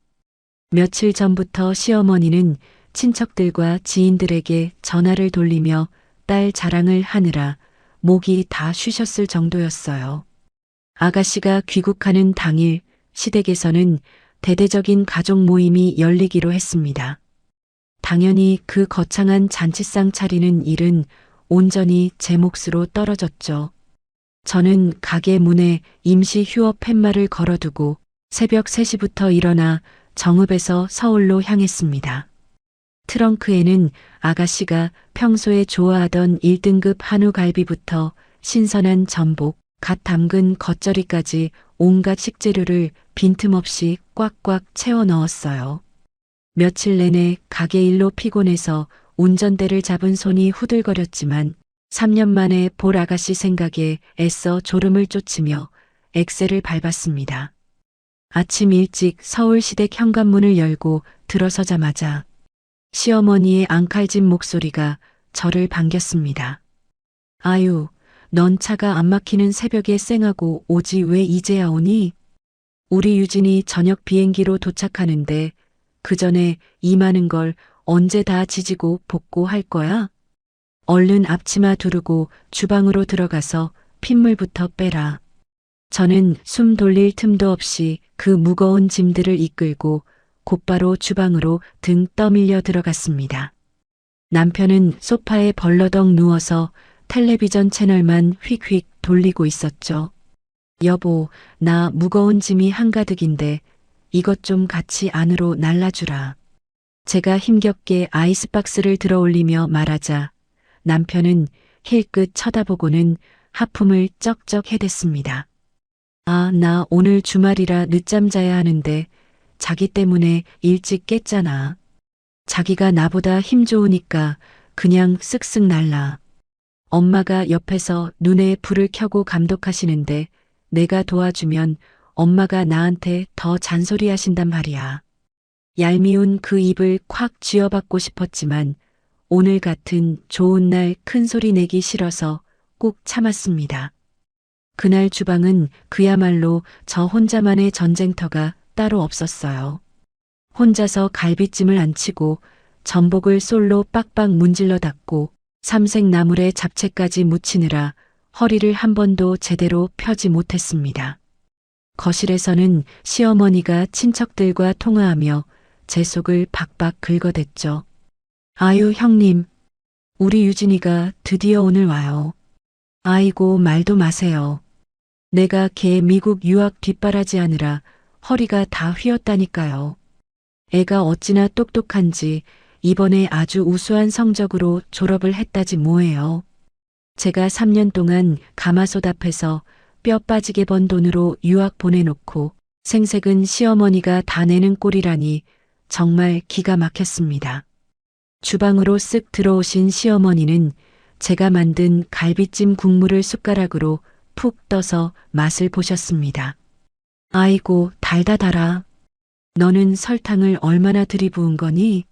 며칠 전부터 시어머니는 친척들과 지인들에게 전화를 돌리며 딸 자랑을 하느라 목이 다 쉬셨을 정도였어요. 아가씨가 귀국하는 당일 시댁에서는 대대적인 가족 모임이 열리기로 했습니다. 당연히 그 거창한 잔치상 차리는 일은 온전히 제 몫으로 떨어졌죠. 저는 가게 문에 임시 휴업 팻말을 걸어두고 새벽 3시부터 일어나 정읍에서 서울로 향했습니다. 트렁크에는 아가씨가 평소에 좋아하던 1등급 한우 갈비부터 신선한 전복, 갓 담근 겉절이까지 온갖 식재료를 빈틈없이 꽉꽉 채워 넣었어요. 며칠 내내 가게 일로 피곤해서 운전대를 잡은 손이 후들거렸지만 3년 만에 볼 아가씨 생각에 애써 졸음을 쫓으며 엑셀을 밟았습니다. 아침 일찍 서울시댁 현관문을 열고 들어서자마자 시어머니의 앙칼진 목소리가 저를 반겼습니다. 아유, 넌 차가 안 막히는 새벽에 쌩하고 오지 왜 이제야 오니? 우리 유진이 저녁 비행기로 도착하는데 그 전에 이 많은 걸 언제 다 지지고 볶고 할 거야? 얼른 앞치마 두르고 주방으로 들어가서 핏물부터 빼라. 저는 숨 돌릴 틈도 없이 그 무거운 짐들을 이끌고 곧바로 주방으로 등 떠밀려 들어갔습니다. 남편은 소파에 벌러덩 누워서 텔레비전 채널만 휙휙 돌리고 있었죠. 여보, 나 무거운 짐이 한가득인데 이것 좀 같이 안으로 날라주라. 제가 힘겹게 아이스박스를 들어 올리며 말하자 남편은 힐끗 쳐다보고는 하품을 쩍쩍 해댔습니다. 아, 나 오늘 주말이라 늦잠 자야 하는데 자기 때문에 일찍 깼잖아. 자기가 나보다 힘 좋으니까 그냥 쓱쓱 날라. 엄마가 옆에서 눈에 불을 켜고 감독하시는데 내가 도와주면 엄마가 나한테 더 잔소리하신단 말이야. 얄미운 그 입을 콱 쥐어받고 싶었지만 오늘 같은 좋은 날 큰 소리 내기 싫어서 꾹 참았습니다. 그날 주방은 그야말로 저 혼자만의 전쟁터가 따로 없었어요. 혼자서 갈비찜을 안 치고 전복을 솔로 빡빡 문질러 닫고 삼색나물에 잡채까지 무치느라 허리를 한 번도 제대로 펴지 못했습니다. 거실에서는 시어머니가 친척들과 통화하며 제 속을 박박 긁어댔죠. 아유 형님, 우리 유진이가 드디어 오늘 와요. 아이고 말도 마세요. 내가 걔 미국 유학 뒷바라지 하느라 허리가 다 휘었다니까요. 애가 어찌나 똑똑한지 이번에 아주 우수한 성적으로 졸업을 했다지 뭐예요. 제가 3년 동안 가마솥 앞에서 뼈 빠지게 번 돈으로 유학 보내놓고 생색은 시어머니가 다 내는 꼴이라니 정말 기가 막혔습니다. 주방으로 쓱 들어오신 시어머니는 제가 만든 갈비찜 국물을 숟가락으로 푹 떠서 맛을 보셨습니다. 아이고 달다 달아. 너는 설탕을 얼마나 들이부은 거니?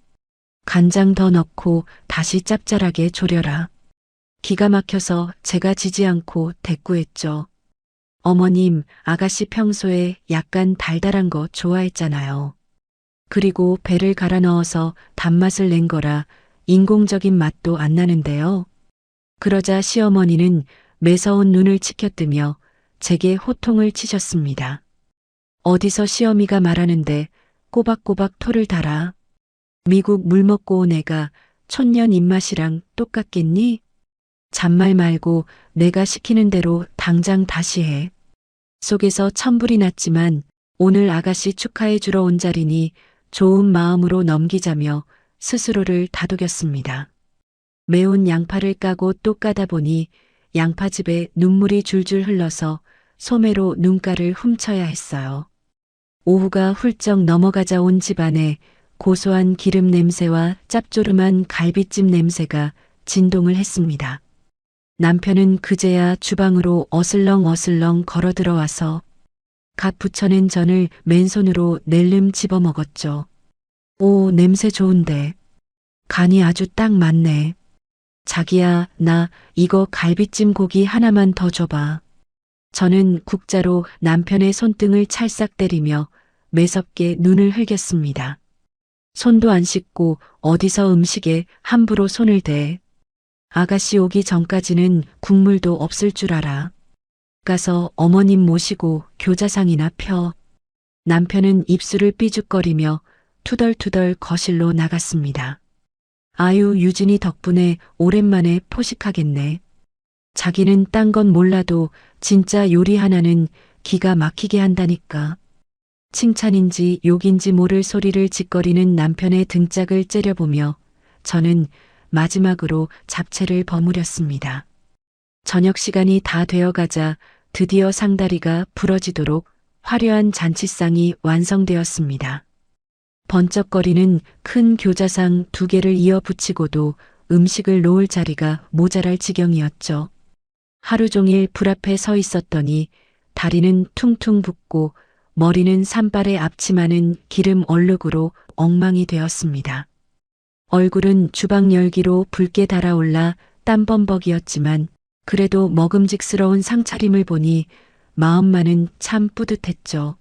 간장 더 넣고 다시 짭짤하게 졸여라. 기가 막혀서 제가 지지 않고 대꾸했죠. 어머님, 아가씨 평소에 약간 달달한 거 좋아했잖아요. 그리고 배를 갈아 넣어서 단맛을 낸 거라 인공적인 맛도 안 나는데요. 그러자 시어머니는 매서운 눈을 치켜뜨며 제게 호통을 치셨습니다. 어디서 시어미가 말하는데 꼬박꼬박 토를 달아. 미국 물 먹고 온 애가 촌년 입맛이랑 똑같겠니? 잔말 말고 내가 시키는 대로 당장 다시 해. 속에서 천불이 났지만 오늘 아가씨 축하해 주러 온 자리니 좋은 마음으로 넘기자며 스스로를 다독였습니다. 매운 양파를 까고 또 까다 보니 양파즙에 눈물이 줄줄 흘러서 소매로 눈가를 훔쳐야 했어요. 오후가 훌쩍 넘어가자 온 집안에 고소한 기름 냄새와 짭조름한 갈비찜 냄새가 진동을 했습니다. 남편은 그제야 주방으로 어슬렁어슬렁 걸어 들어와서 갓 부쳐낸 전을 맨손으로 낼름 집어먹었죠. 오, 냄새 좋은데. 간이 아주 딱 맞네. 자기야, 나 이거 갈비찜 고기 하나만 더 줘봐. 저는 국자로 남편의 손등을 찰싹 때리며 매섭게 눈을 흘겼습니다. 손도 안 씻고 어디서 음식에 함부로 손을 대. 아가씨 오기 전까지는 국물도 없을 줄 알아. 가서 어머님 모시고 교자상이나 펴. 남편은 입술을 삐죽거리며 투덜투덜 거실로 나갔습니다. 아유, 유진이 덕분에 오랜만에 포식하겠네. 자기는 딴 건 몰라도 진짜 요리 하나는 기가 막히게 한다니까. 칭찬인지 욕인지 모를 소리를 짓거리는 남편의 등짝을 째려보며 저는 마지막으로 잡채를 버무렸습니다. 저녁 시간이 다 되어가자 드디어 상다리가 부러지도록 화려한 잔치상이 완성되었습니다. 번쩍거리는 큰 교자상 2개를 이어 붙이고도 음식을 놓을 자리가 모자랄 지경이었죠. 하루 종일 불 앞에 서 있었더니 다리는 퉁퉁 붓고 머리는 산발에 앞치마는 기름 얼룩으로 엉망이 되었습니다. 얼굴은 주방 열기로 붉게 달아올라 땀범벅이었지만 그래도 먹음직스러운 상차림을 보니 마음만은 참 뿌듯했죠.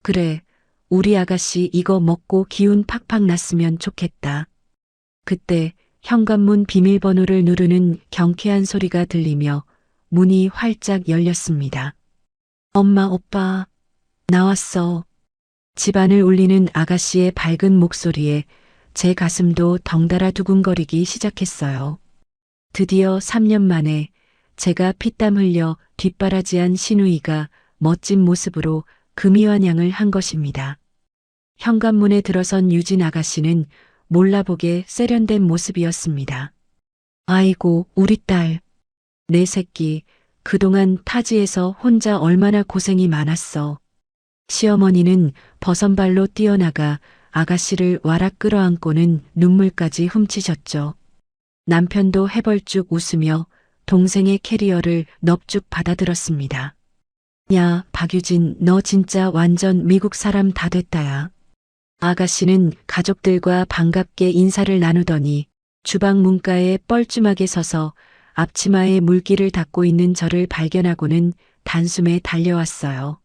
그래, 우리 아가씨 이거 먹고 기운 팍팍 났으면 좋겠다. 그때 현관문 비밀번호를 누르는 경쾌한 소리가 들리며 문이 활짝 열렸습니다. 엄마, 오빠, 나왔어. 집안을 울리는 아가씨의 밝은 목소리에 제 가슴도 덩달아 두근거리기 시작했어요. 드디어 3년 만에 제가 피땀 흘려 뒷바라지한 시누이가 멋진 모습으로 금이환영을 한 것입니다. 현관문에 들어선 유진 아가씨는 몰라보게 세련된 모습이었습니다. 아이고, 우리 딸. 내 새끼, 그동안 타지에서 혼자 얼마나 고생이 많았어. 시어머니는 버선발로 뛰어나가 아가씨를 와락 끌어안고는 눈물까지 훔치셨죠. 남편도 해벌쭉 웃으며 동생의 캐리어를 넙죽 받아들었습니다. 야, 박유진, 너 진짜 완전 미국 사람 다 됐다야. 아가씨는 가족들과 반갑게 인사를 나누더니 주방 문가에 뻘쭘하게 서서 앞치마에 물기를 닦고 있는 저를 발견하고는 단숨에 달려왔어요.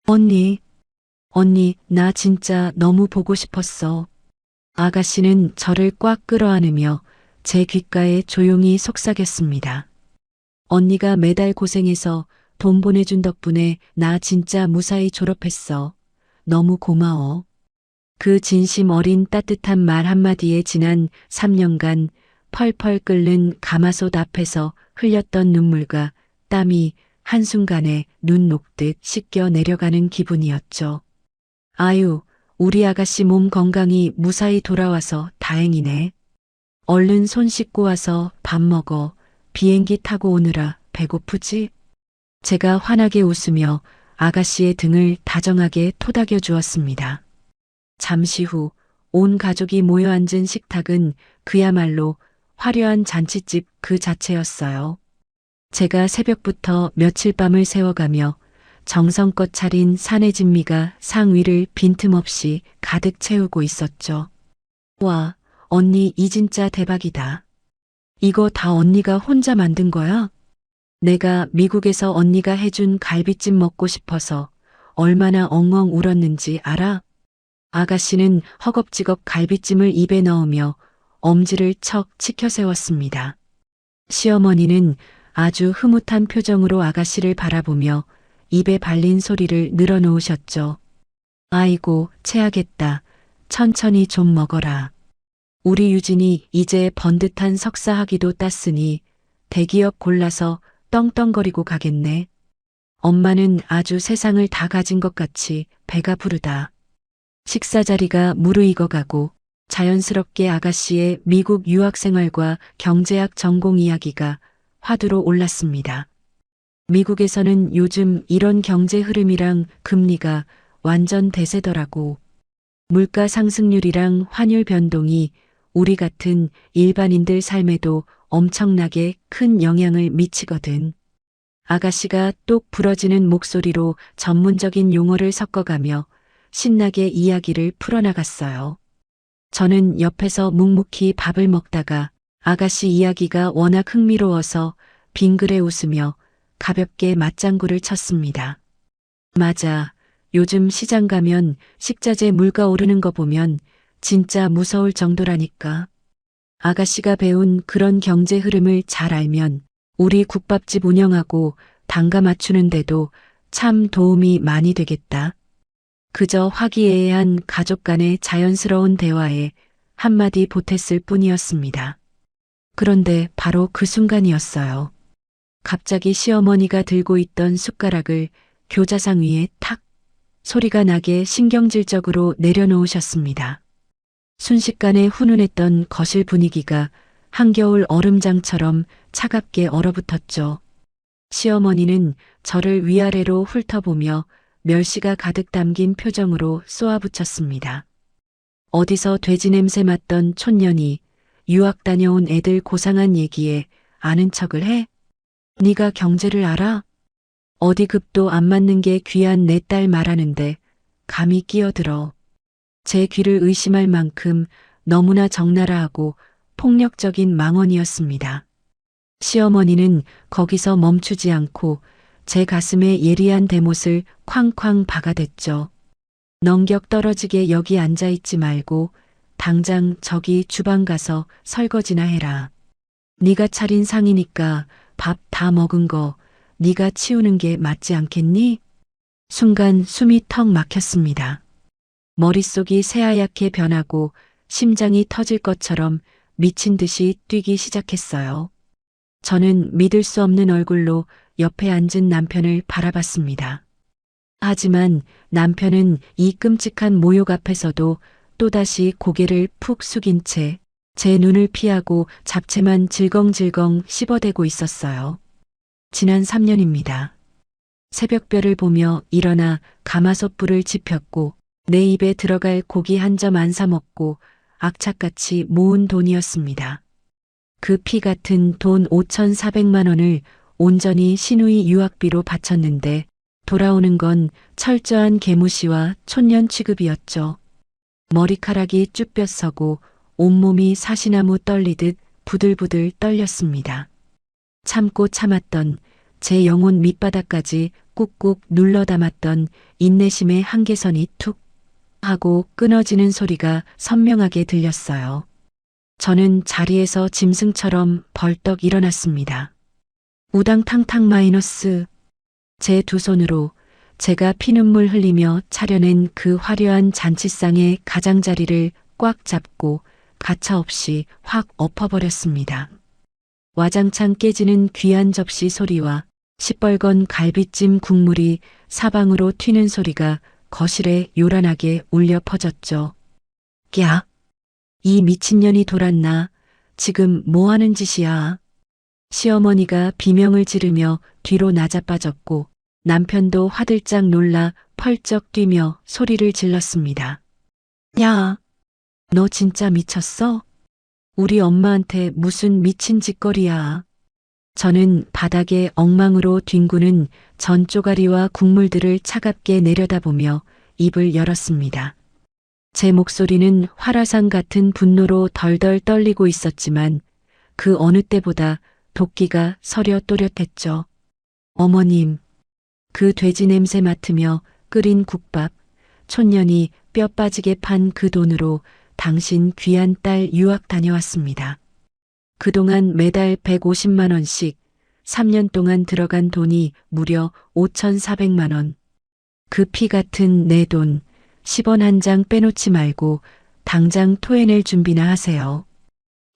언니, 나 진짜 너무 보고 싶었어. 아가씨는 저를 꽉 끌어안으며 제 귓가에 조용히 속삭였습니다. 언니가 매달 고생해서 돈 보내준 덕분에 나 진짜 무사히 졸업했어. 너무 고마워. 그 진심 어린 따뜻한 말 한마디에 지난 3년간 펄펄 끓는 가마솥 앞에서 흘렸던 눈물과 땀이 한순간에 눈 녹듯 씻겨 내려가는 기분이었죠. 아유, 우리 아가씨 몸 건강히 무사히 돌아와서 다행이네. 얼른 손 씻고 와서 밥 먹어. 비행기 타고 오느라 배고프지? 제가 환하게 웃으며 아가씨의 등을 다정하게 토닥여 주었습니다. 잠시 후 온 가족이 모여 앉은 식탁은 그야말로 화려한 잔칫집 그 자체였어요. 제가 새벽부터 며칠 밤을 새워가며 정성껏 차린 사내 진미가 상위를 빈틈없이 가득 채우고 있었죠. 와, 언니 이 진짜 대박이다. 이거 다 언니가 혼자 만든 거야? 내가 미국에서 언니가 해준 갈비찜 먹고 싶어서 얼마나 엉엉 울었는지 알아? 아가씨는 허겁지겁 갈비찜을 입에 넣으며 엄지를 척 치켜 세웠습니다. 시어머니는 아주 흐뭇한 표정으로 아가씨를 바라보며 입에 발린 소리를 늘어놓으셨죠. 아이고, 체하겠다. 천천히 좀 먹어라. 우리 유진이 이제 번듯한 석사 학위도 땄으니 대기업 골라서 떵떵거리고 가겠네. 엄마는 아주 세상을 다 가진 것 같이 배가 부르다. 식사 자리가 무르익어가고 자연스럽게 아가씨의 미국 유학 생활과 경제학 전공 이야기가 화두로 올랐습니다. 미국에서는 요즘 이런 경제 흐름이랑 금리가 완전 대세더라고. 물가 상승률이랑 환율 변동이 우리 같은 일반인들 삶에도 엄청나게 큰 영향을 미치거든. 아가씨가 똑 부러지는 목소리로 전문적인 용어를 섞어가며 신나게 이야기를 풀어나갔어요. 저는 옆에서 묵묵히 밥을 먹다가 아가씨 이야기가 워낙 흥미로워서 빙그레 웃으며 가볍게 맞장구를 쳤습니다. 맞아. 요즘 시장 가면 식자재 물가 오르는 거 보면 진짜 무서울 정도라니까. 아가씨가 배운 그런 경제 흐름을 잘 알면 우리 국밥집 운영하고 단가 맞추는데도 참 도움이 많이 되겠다. 그저 화기애애한 가족 간의 자연스러운 대화에 한마디 보탰을 뿐이었습니다. 그런데 바로 그 순간이었어요. 갑자기 시어머니가 들고 있던 숟가락을 교자상 위에 탁 소리가 나게 신경질적으로 내려놓으셨습니다. 순식간에 훈훈했던 거실 분위기가 한겨울 얼음장처럼 차갑게 얼어붙었죠. 시어머니는 저를 위아래로 훑어보며 멸시가 가득 담긴 표정으로 쏘아붙였습니다. 어디서 돼지 냄새 맡던 촌년이 유학 다녀온 애들 고상한 얘기에 아는 척을 해? 네가 경제를 알아? 어디 급도 안 맞는 게 귀한 내 딸 말하는데 감히 끼어들어. 제 귀를 의심할 만큼 너무나 적나라하고 폭력적인 망언이었습니다. 시어머니는 거기서 멈추지 않고 제 가슴에 예리한 대못을 쾅쾅 박아댔죠. 넌격 떨어지게 여기 앉아 있지 말고 당장 저기 주방 가서 설거지나 해라. 네가 차린 상이니까 밥 다 먹은 거 네가 치우는 게 맞지 않겠니? 순간 숨이 턱 막혔습니다. 머릿속이 새하얗게 변하고 심장이 터질 것처럼 미친 듯이 뛰기 시작했어요. 저는 믿을 수 없는 얼굴로 옆에 앉은 남편을 바라봤습니다. 하지만 남편은 이 끔찍한 모욕 앞에서도 또다시 고개를 푹 숙인 채 제 눈을 피하고 잡채만 질겅질겅 씹어대고 있었어요. 지난 3년입니다. 새벽별을 보며 일어나 가마솥불을 지폈고 내 입에 들어갈 고기 한 점 안 사 먹고 악착같이 모은 돈이었습니다. 그 피 같은 돈 5,400만 원을 온전히 시누이 유학비로 바쳤는데 돌아오는 건 철저한 계무시와 촌년 취급이었죠. 머리카락이 쭈뼛서고 온몸이 사시나무 떨리듯 부들부들 떨렸습니다. 참고 참았던 제 영혼 밑바닥까지 꾹꾹 눌러 담았던 인내심의 한계선이 툭 하고 끊어지는 소리가 선명하게 들렸어요. 저는 자리에서 짐승처럼 벌떡 일어났습니다. 우당탕탕 마이너스. 제 두 손으로 제가 피눈물 흘리며 차려낸 그 화려한 잔치상의 가장자리를 꽉 잡고 가차없이 확 엎어버렸습니다. 와장창 깨지는 귀한 접시 소리와 시뻘건 갈비찜 국물이 사방으로 튀는 소리가 거실에 요란하게 울려 퍼졌죠. 야! 이 미친년이 돌았나? 지금 뭐 하는 짓이야? 시어머니가 비명을 지르며 뒤로 나자빠졌고 남편도 화들짝 놀라 펄쩍 뛰며 소리를 질렀습니다. 야! 너 진짜 미쳤어? 우리 엄마한테 무슨 미친 짓거리야. 저는 바닥에 엉망으로 뒹구는 전 쪼가리와 국물들을 차갑게 내려다보며 입을 열었습니다. 제 목소리는 화라산 같은 분노로 덜덜 떨리고 있었지만 그 어느 때보다 도끼가 서려 또렷했죠. 어머님, 그 돼지 냄새 맡으며 끓인 국밥, 촌년이 뼈 빠지게 판 그 돈으로 당신 귀한 딸 유학 다녀왔습니다. 그동안 매달 150만 원씩 3년 동안 들어간 돈이 무려 5,400만 원. 그 피 같은 내 돈 10원 한 장 빼놓지 말고 당장 토해낼 준비나 하세요.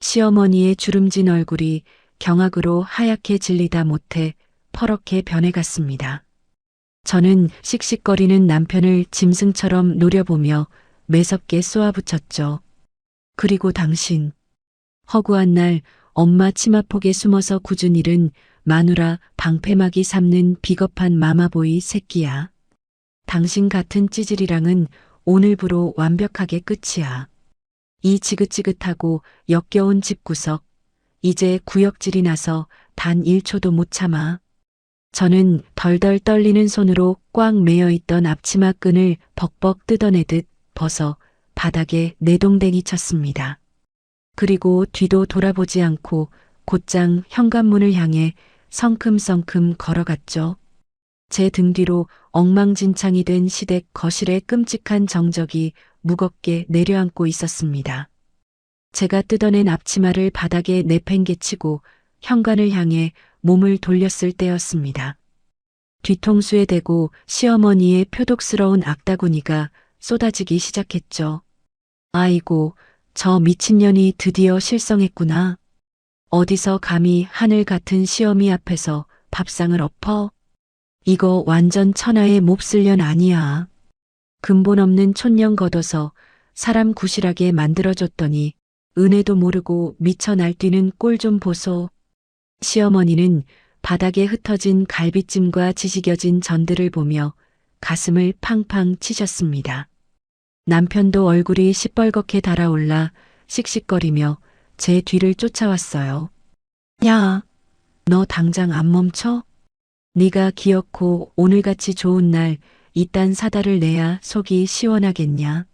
시어머니의 주름진 얼굴이 경악으로 하얗게 질리다 못해 퍼렇게 변해갔습니다. 저는 씩씩거리는 남편을 짐승처럼 노려보며 매섭게 쏘아붙였죠. 그리고 당신, 허구한 날 엄마 치마폭에 숨어서 굳은 일은 마누라 방패막이 삼는 비겁한 마마보이 새끼야. 당신 같은 찌질이랑은 오늘부로 완벽하게 끝이야. 이 지긋지긋하고 역겨운 집구석, 이제 구역질이 나서 단 1초도 못 참아. 저는 덜덜 떨리는 손으로 꽉 매여있던 앞치마 끈을 벅벅 뜯어내듯 벗어 바닥에 내동댕이 쳤습니다. 그리고 뒤도 돌아보지 않고 곧장 현관문을 향해 성큼성큼 걸어갔죠. 제 등 뒤로 엉망진창이 된 시댁 거실의 끔찍한 정적이 무겁게 내려앉고 있었습니다. 제가 뜯어낸 앞치마를 바닥에 내팽개치고 현관을 향해 몸을 돌렸을 때였습니다. 뒤통수에 대고 시어머니의 표독스러운 악다구니가 쏟아지기 시작했죠. 아이고, 저 미친년이 드디어 실성했구나. 어디서 감히 하늘 같은 시어미 앞에서 밥상을 엎어? 이거 완전 천하의 몹쓸년 아니야. 근본 없는 촌년 걷어서 사람 구실하게 만들어줬더니 은혜도 모르고 미쳐 날뛰는 꼴 좀 보소. 시어머니는 바닥에 흩어진 갈비찜과 지지겨진 전들을 보며 가슴을 팡팡 치셨습니다. 남편도 얼굴이 시뻘겋게 달아올라 씩씩거리며 제 뒤를 쫓아왔어요. 야, 너 당장 안 멈춰? 네가 기어코 오늘같이 좋은 날 이딴 사다를 내야 속이 시원하겠냐?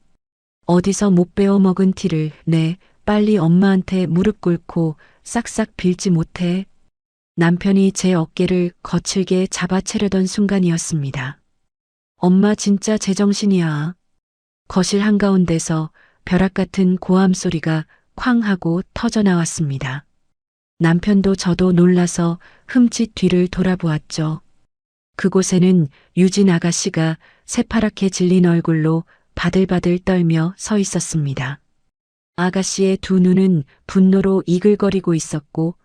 어디서 못 배워 먹은 티를 내 빨리 엄마한테 무릎 꿇고 싹싹 빌지 못해. 남편이 제 어깨를 거칠게 잡아채려던 순간이었습니다. 엄마 진짜 제정신이야. 거실 한가운데서 벼락 같은 고함 소리가 쾅 하고 터져 나왔습니다. 남편도 저도 놀라서 흠칫 뒤를 돌아보았죠. 그곳에는 유진 아가씨가 새파랗게 질린 얼굴로 바들바들 떨며 서 있었습니다. 아가씨의 두 눈은 분노로 이글거리고 있었고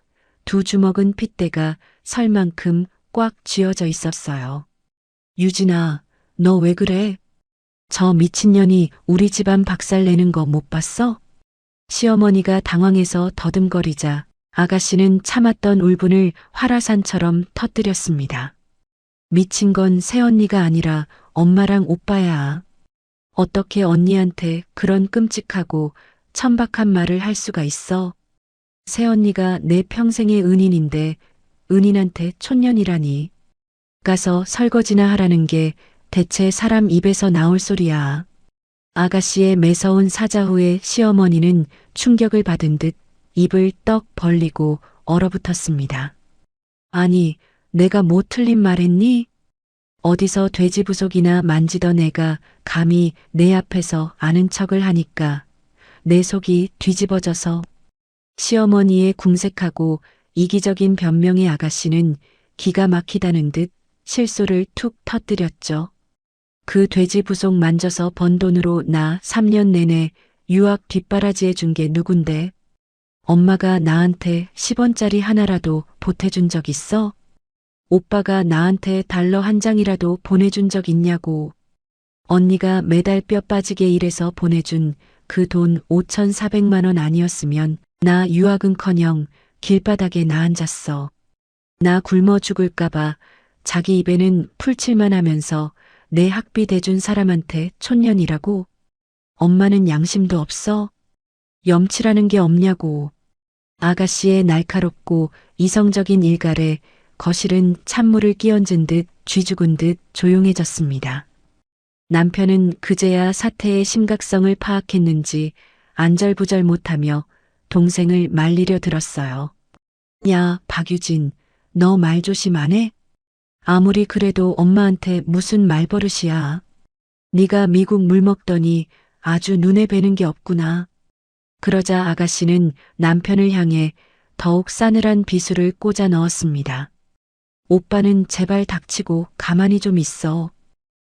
두 주먹은 핏대가 설 만큼 꽉 쥐어져 있었어요. 유진아, 너 왜 그래? 저 미친년이 우리 집안 박살내는 거 못 봤어? 시어머니가 당황해서 더듬거리자 아가씨는 참았던 울분을 활화산처럼 터뜨렸습니다. 미친 건 새언니가 아니라 엄마랑 오빠야. 어떻게 언니한테 그런 끔찍하고 천박한 말을 할 수가 있어? 새언니가 내 평생의 은인인데 은인한테 촌년이라니. 가서 설거지나 하라는 게 대체 사람 입에서 나올 소리야. 아가씨의 매서운 사자 후에 시어머니는 충격을 받은 듯 입을 떡 벌리고 얼어붙었습니다. 아니, 내가 뭐 틀린 말했니? 어디서 돼지 부속이나 만지던 애가 감히 내 앞에서 아는 척을 하니까 내 속이 뒤집어져서. 시어머니의 궁색하고 이기적인 변명의 아가씨는 기가 막히다는 듯 실소를 툭 터뜨렸죠. 그 돼지 부속 만져서 번 돈으로 나 3년 내내 유학 뒷바라지 해준 게 누군데? 엄마가 나한테 10원짜리 하나라도 보태준 적 있어? 오빠가 나한테 달러 한 장이라도 보내준 적 있냐고. 언니가 매달 뼈 빠지게 일해서 보내준 그 돈 5,400만 원 아니었으면 나 유학은커녕 길바닥에 나앉았어. 나 굶어 죽을까봐 자기 입에는 풀칠만 하면서 내 학비 대준 사람한테 촌년이라고? 엄마는 양심도 없어? 염치라는 게 없냐고. 아가씨의 날카롭고 이성적인 일갈에 거실은 찬물을 끼얹은 듯 쥐죽은 듯 조용해졌습니다. 남편은 그제야 사태의 심각성을 파악했는지 안절부절 못하며 동생을 말리려 들었어요. 야, 박유진, 너 말 조심 안 해? 아무리 그래도 엄마한테 무슨 말버릇이야. 네가 미국 물 먹더니 아주 눈에 뵈는 게 없구나. 그러자 아가씨는 남편을 향해 더욱 싸늘한 비수를 꽂아 넣었습니다. 오빠는 제발 닥치고 가만히 좀 있어.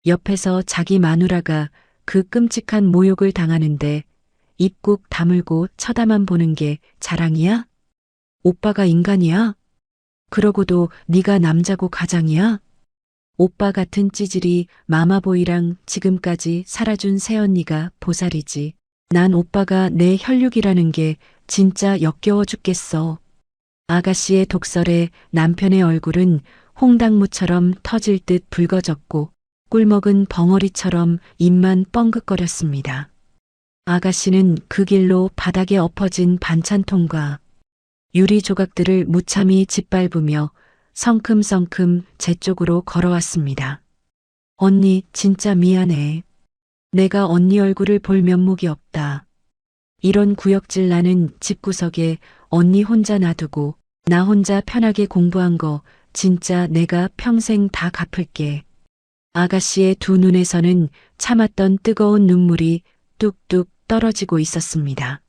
옆에서 자기 마누라가 그 끔찍한 모욕을 당하는데 입 꾹 다물고 쳐다만 보는 게 자랑이야? 오빠가 인간이야? 그러고도 네가 남자고 가장이야? 오빠 같은 찌질이 마마보이랑 지금까지 살아준 새언니가 보살이지. 난 오빠가 내 혈육이라는 게 진짜 역겨워 죽겠어. 아가씨의 독설에 남편의 얼굴은 홍당무처럼 터질 듯 붉어졌고 꿀먹은 벙어리처럼 입만 뻥긋거렸습니다. 아가씨는 그 길로 바닥에 엎어진 반찬통과 유리 조각들을 무참히 짓밟으며 성큼성큼 제 쪽으로 걸어왔습니다. 언니 진짜 미안해. 내가 언니 얼굴을 볼 면목이 없다. 이런 구역질 나는 집구석에 언니 혼자 놔두고 나 혼자 편하게 공부한 거 진짜 내가 평생 다 갚을게. 아가씨의 두 눈에서는 참았던 뜨거운 눈물이 뚝뚝 떨어지고 있었습니다.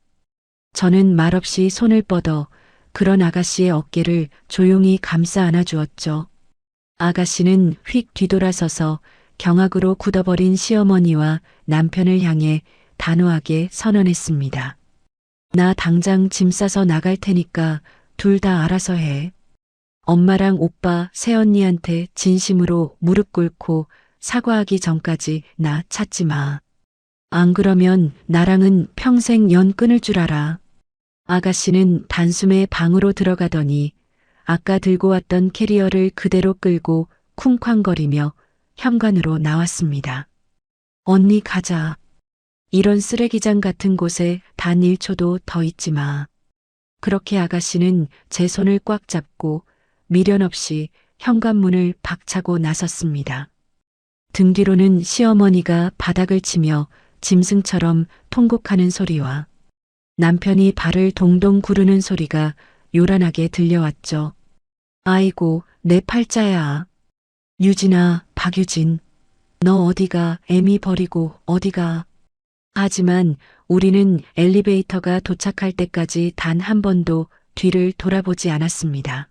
저는 말없이 손을 뻗어 그런 아가씨의 어깨를 조용히 감싸 안아주었죠. 아가씨는 휙 뒤돌아서서 경악으로 굳어버린 시어머니와 남편을 향해 단호하게 선언했습니다. 나 당장 짐 싸서 나갈 테니까 둘 다 알아서 해. 엄마랑 오빠, 새언니한테 진심으로 무릎 꿇고 사과하기 전까지 나 찾지 마. 안 그러면 나랑은 평생 연 끊을 줄 알아. 아가씨는 단숨에 방으로 들어가더니 아까 들고 왔던 캐리어를 그대로 끌고 쿵쾅거리며 현관으로 나왔습니다. 언니 가자. 이런 쓰레기장 같은 곳에 단 1초도 더 있지 마. 그렇게 아가씨는 제 손을 꽉 잡고 미련 없이 현관문을 박차고 나섰습니다. 등 뒤로는 시어머니가 바닥을 치며 짐승처럼 통곡하는 소리와 남편이 발을 동동 구르는 소리가 요란하게 들려왔죠. 아이고, 내 팔자야. 유진아, 박유진. 너 어디가 애미 버리고 어디가. 하지만 우리는 엘리베이터가 도착할 때까지 단 한 번도 뒤를 돌아보지 않았습니다.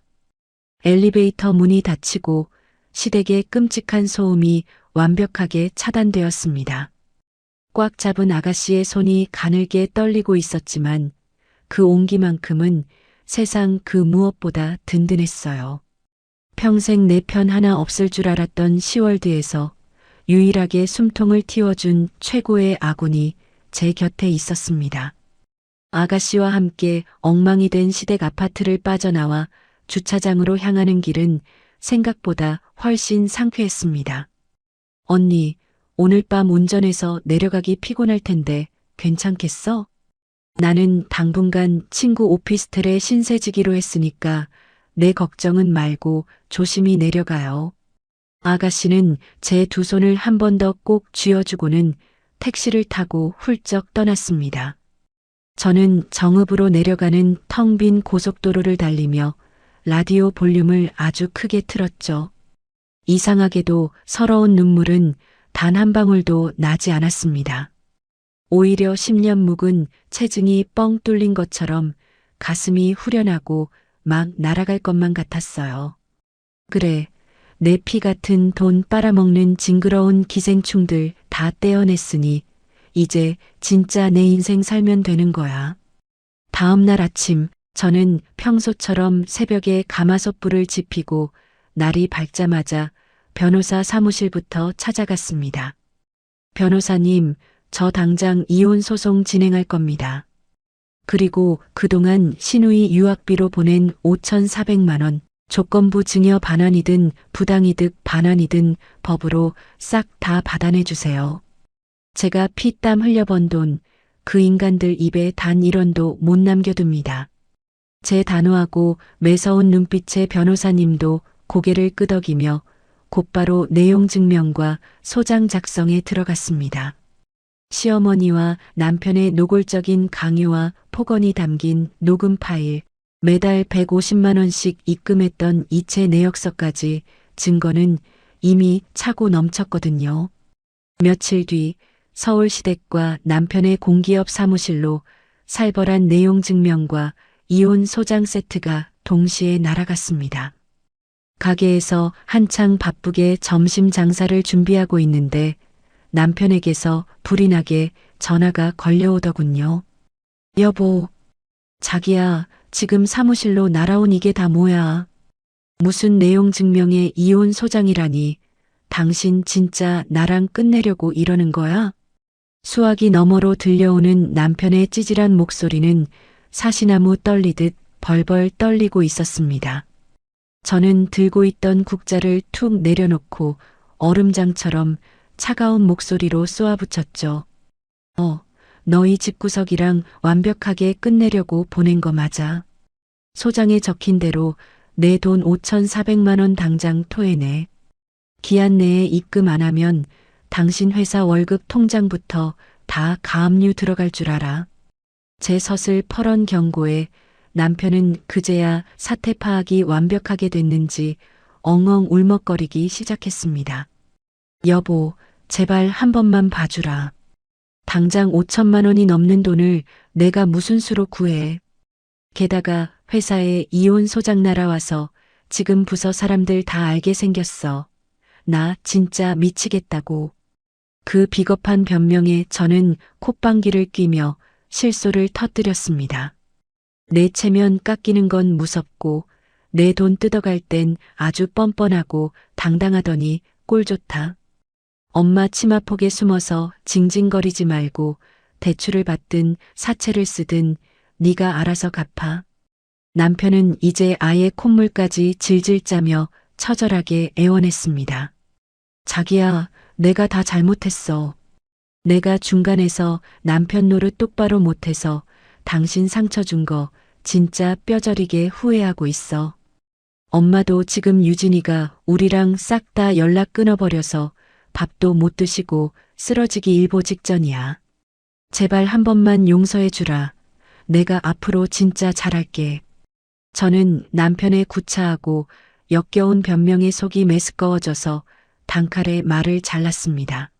엘리베이터 문이 닫히고 시댁의 끔찍한 소음이 완벽하게 차단되었습니다. 꽉 잡은 아가씨의 손이 가늘게 떨리고 있었지만 그 온기만큼은 세상 그 무엇보다 든든했어요. 평생 내 편 하나 없을 줄 알았던 시월드에서 유일하게 숨통을 틔워준 최고의 아군이 제 곁에 있었습니다. 아가씨와 함께 엉망이 된 시댁 아파트를 빠져나와 주차장으로 향하는 길은 생각보다 훨씬 상쾌했습니다. 언니, 오늘 밤 운전해서 내려가기 피곤할 텐데 괜찮겠어? 나는 당분간 친구 오피스텔에 신세지기로 했으니까 내 걱정은 말고 조심히 내려가요. 아가씨는 제 두 손을 한 번 더 꼭 쥐어주고는 택시를 타고 훌쩍 떠났습니다. 저는 정읍으로 내려가는 텅 빈 고속도로를 달리며 라디오 볼륨을 아주 크게 틀었죠. 이상하게도 서러운 눈물은 단 한 방울도 나지 않았습니다. 오히려 10년 묵은 체증이 뻥 뚫린 것처럼 가슴이 후련하고 막 날아갈 것만 같았어요. 그래, 내 피 같은 돈 빨아먹는 징그러운 기생충들 다 떼어냈으니 이제 진짜 내 인생 살면 되는 거야. 다음 날 아침 저는 평소처럼 새벽에 가마솥불을 지피고 날이 밝자마자 변호사 사무실부터 찾아갔습니다. 변호사님, 저 당장 이혼 소송 진행할 겁니다. 그리고 그동안 시누이 유학비로 보낸 5,400만 원, 조건부 증여 반환이든 부당이득 반환이든 법으로 싹 다 받아내 주세요. 제가 피땀 흘려 번 돈, 그 인간들 입에 단 1원도 못 남겨둡니다. 제 단호하고 매서운 눈빛의 변호사님도 고개를 끄덕이며 곧바로 내용 증명과 소장 작성에 들어갔습니다. 시어머니와 남편의 노골적인 강요와 폭언이 담긴 녹음 파일, 매달 150만 원씩 입금했던 이체 내역서까지 증거는 이미 차고 넘쳤거든요. 며칠 뒤 서울시댁과 남편의 공기업 사무실로 살벌한 내용 증명과 이혼 소장 세트가 동시에 날아갔습니다. 가게에서 한창 바쁘게 점심 장사를 준비하고 있는데 남편에게서 불이 나게 전화가 걸려오더군요. 여보, 자기야, 지금 사무실로 날아온 이게 다 뭐야? 무슨 내용 증명의 이혼 소장이라니. 당신 진짜 나랑 끝내려고 이러는 거야? 수화기 너머로 들려오는 남편의 찌질한 목소리는 사시나무 떨리듯 벌벌 떨리고 있었습니다. 저는 들고 있던 국자를 툭 내려놓고 얼음장처럼 차가운 목소리로 쏘아붙였죠. 너희 집구석이랑 완벽하게 끝내려고 보낸 거 맞아. 소장에 적힌 대로 내 돈 5,400만 원 당장 토해내. 기한 내에 입금 안 하면 당신 회사 월급 통장부터 다 가압류 들어갈 줄 알아. 제 서슬 퍼런 경고에 남편은 그제야 사태 파악이 완벽하게 됐는지 엉엉 울먹거리기 시작했습니다. 여보, 제발 한 번만 봐주라. 당장 5천만 원이 넘는 돈을 내가 무슨 수로 구해. 게다가 회사에 이혼 소장 날아와서 지금 부서 사람들 다 알게 생겼어. 나 진짜 미치겠다고. 그 비겁한 변명에 저는 콧방귀를 뀌며 실소를 터뜨렸습니다. 내 체면 깎이는 건 무섭고 내 돈 뜯어갈 땐 아주 뻔뻔하고 당당하더니 꼴 좋다. 엄마 치마폭에 숨어서 징징거리지 말고 대출을 받든 사채를 쓰든 네가 알아서 갚아. 남편은 이제 아예 콧물까지 질질 짜며 처절하게 애원했습니다. 자기야, 내가 다 잘못했어. 내가 중간에서 남편 노릇 똑바로 못해서 당신 상처 준 거 진짜 뼈저리게 후회하고 있어. 엄마도 지금 유진이가 우리랑 싹 다 연락 끊어버려서 밥도 못 드시고 쓰러지기 일보 직전이야. 제발 한 번만 용서해 주라. 내가 앞으로 진짜 잘할게. 저는 남편의 구차하고 역겨운 변명에 속이 메스꺼워져서 단칼에 말을 잘랐습니다.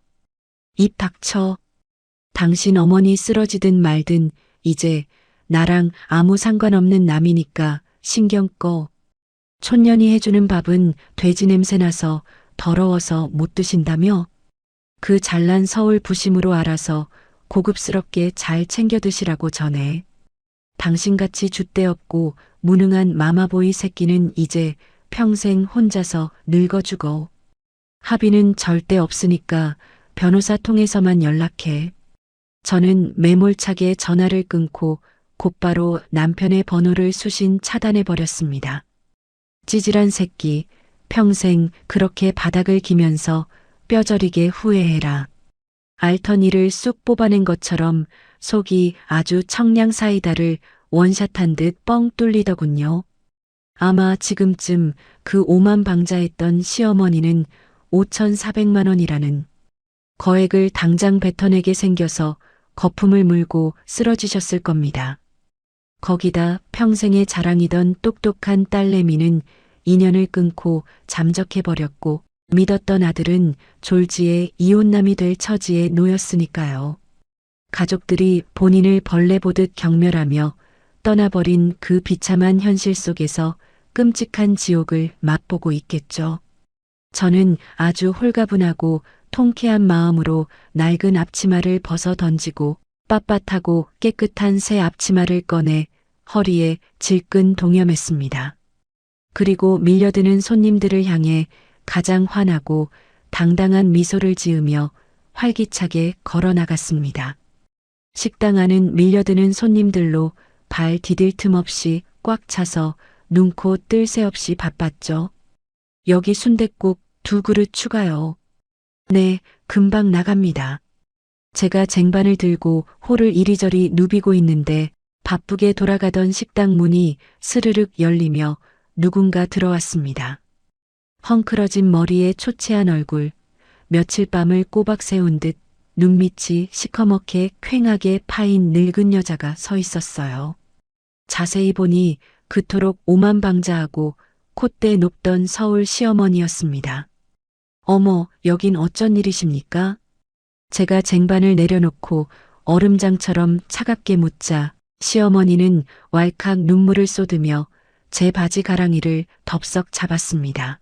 입 닥쳐. 당신 어머니 쓰러지든 말든 이제 나랑 아무 상관없는 남이니까 신경 꺼. 촌년이 해주는 밥은 돼지 냄새 나서 더러워서 못 드신다며? 그 잘난 서울 부심으로 알아서 고급스럽게 잘 챙겨 드시라고 전해. 당신같이 줏대없고 무능한 마마보이 새끼는 이제 평생 혼자서 늙어 죽어. 합의는 절대 없으니까 변호사 통해서만 연락해. 저는 매몰차게 전화를 끊고 곧바로 남편의 번호를 수신 차단해 버렸습니다. 찌질한 새끼, 평생 그렇게 바닥을 기면서 뼈저리게 후회해라. 알턴 이를 쑥 뽑아낸 것처럼 속이 아주 청량 사이다를 원샷한 듯 뻥 뚫리더군요. 아마 지금쯤 그 오만방자했던 시어머니는 5,400만 원이라는 거액을 당장 뱉어내게 생겨서 거품을 물고 쓰러지셨을 겁니다. 거기다 평생의 자랑이던 똑똑한 딸내미는 인연을 끊고 잠적해버렸고 믿었던 아들은 졸지에 이혼남이 될 처지에 놓였으니까요. 가족들이 본인을 벌레 보듯 경멸하며 떠나버린 그 비참한 현실 속에서 끔찍한 지옥을 맛보고 있겠죠. 저는 아주 홀가분하고 통쾌한 마음으로 낡은 앞치마를 벗어 던지고 빳빳하고 깨끗한 새 앞치마를 꺼내 허리에 질끈 동여맸습니다. 그리고 밀려드는 손님들을 향해 가장 환하고 당당한 미소를 지으며 활기차게 걸어 나갔습니다. 식당 안은 밀려드는 손님들로 발 디딜 틈 없이 꽉 차서 눈코 뜰 새 없이 바빴죠. 여기 순댓국 2그릇 추가요. 네, 금방 나갑니다. 제가 쟁반을 들고 홀을 이리저리 누비고 있는데 바쁘게 돌아가던 식당 문이 스르륵 열리며 누군가 들어왔습니다. 헝클어진 머리에 초췌한 얼굴, 며칠 밤을 꼬박 세운 듯 눈밑이 시커멓게 퀭하게 파인 늙은 여자가 서 있었어요. 자세히 보니 그토록 오만방자하고 콧대 높던 서울 시어머니였습니다. 어머, 여긴 어쩐 일이십니까? 제가 쟁반을 내려놓고 얼음장처럼 차갑게 묻자 시어머니는 왈칵 눈물을 쏟으며 제 바지 가랑이를 덥석 잡았습니다.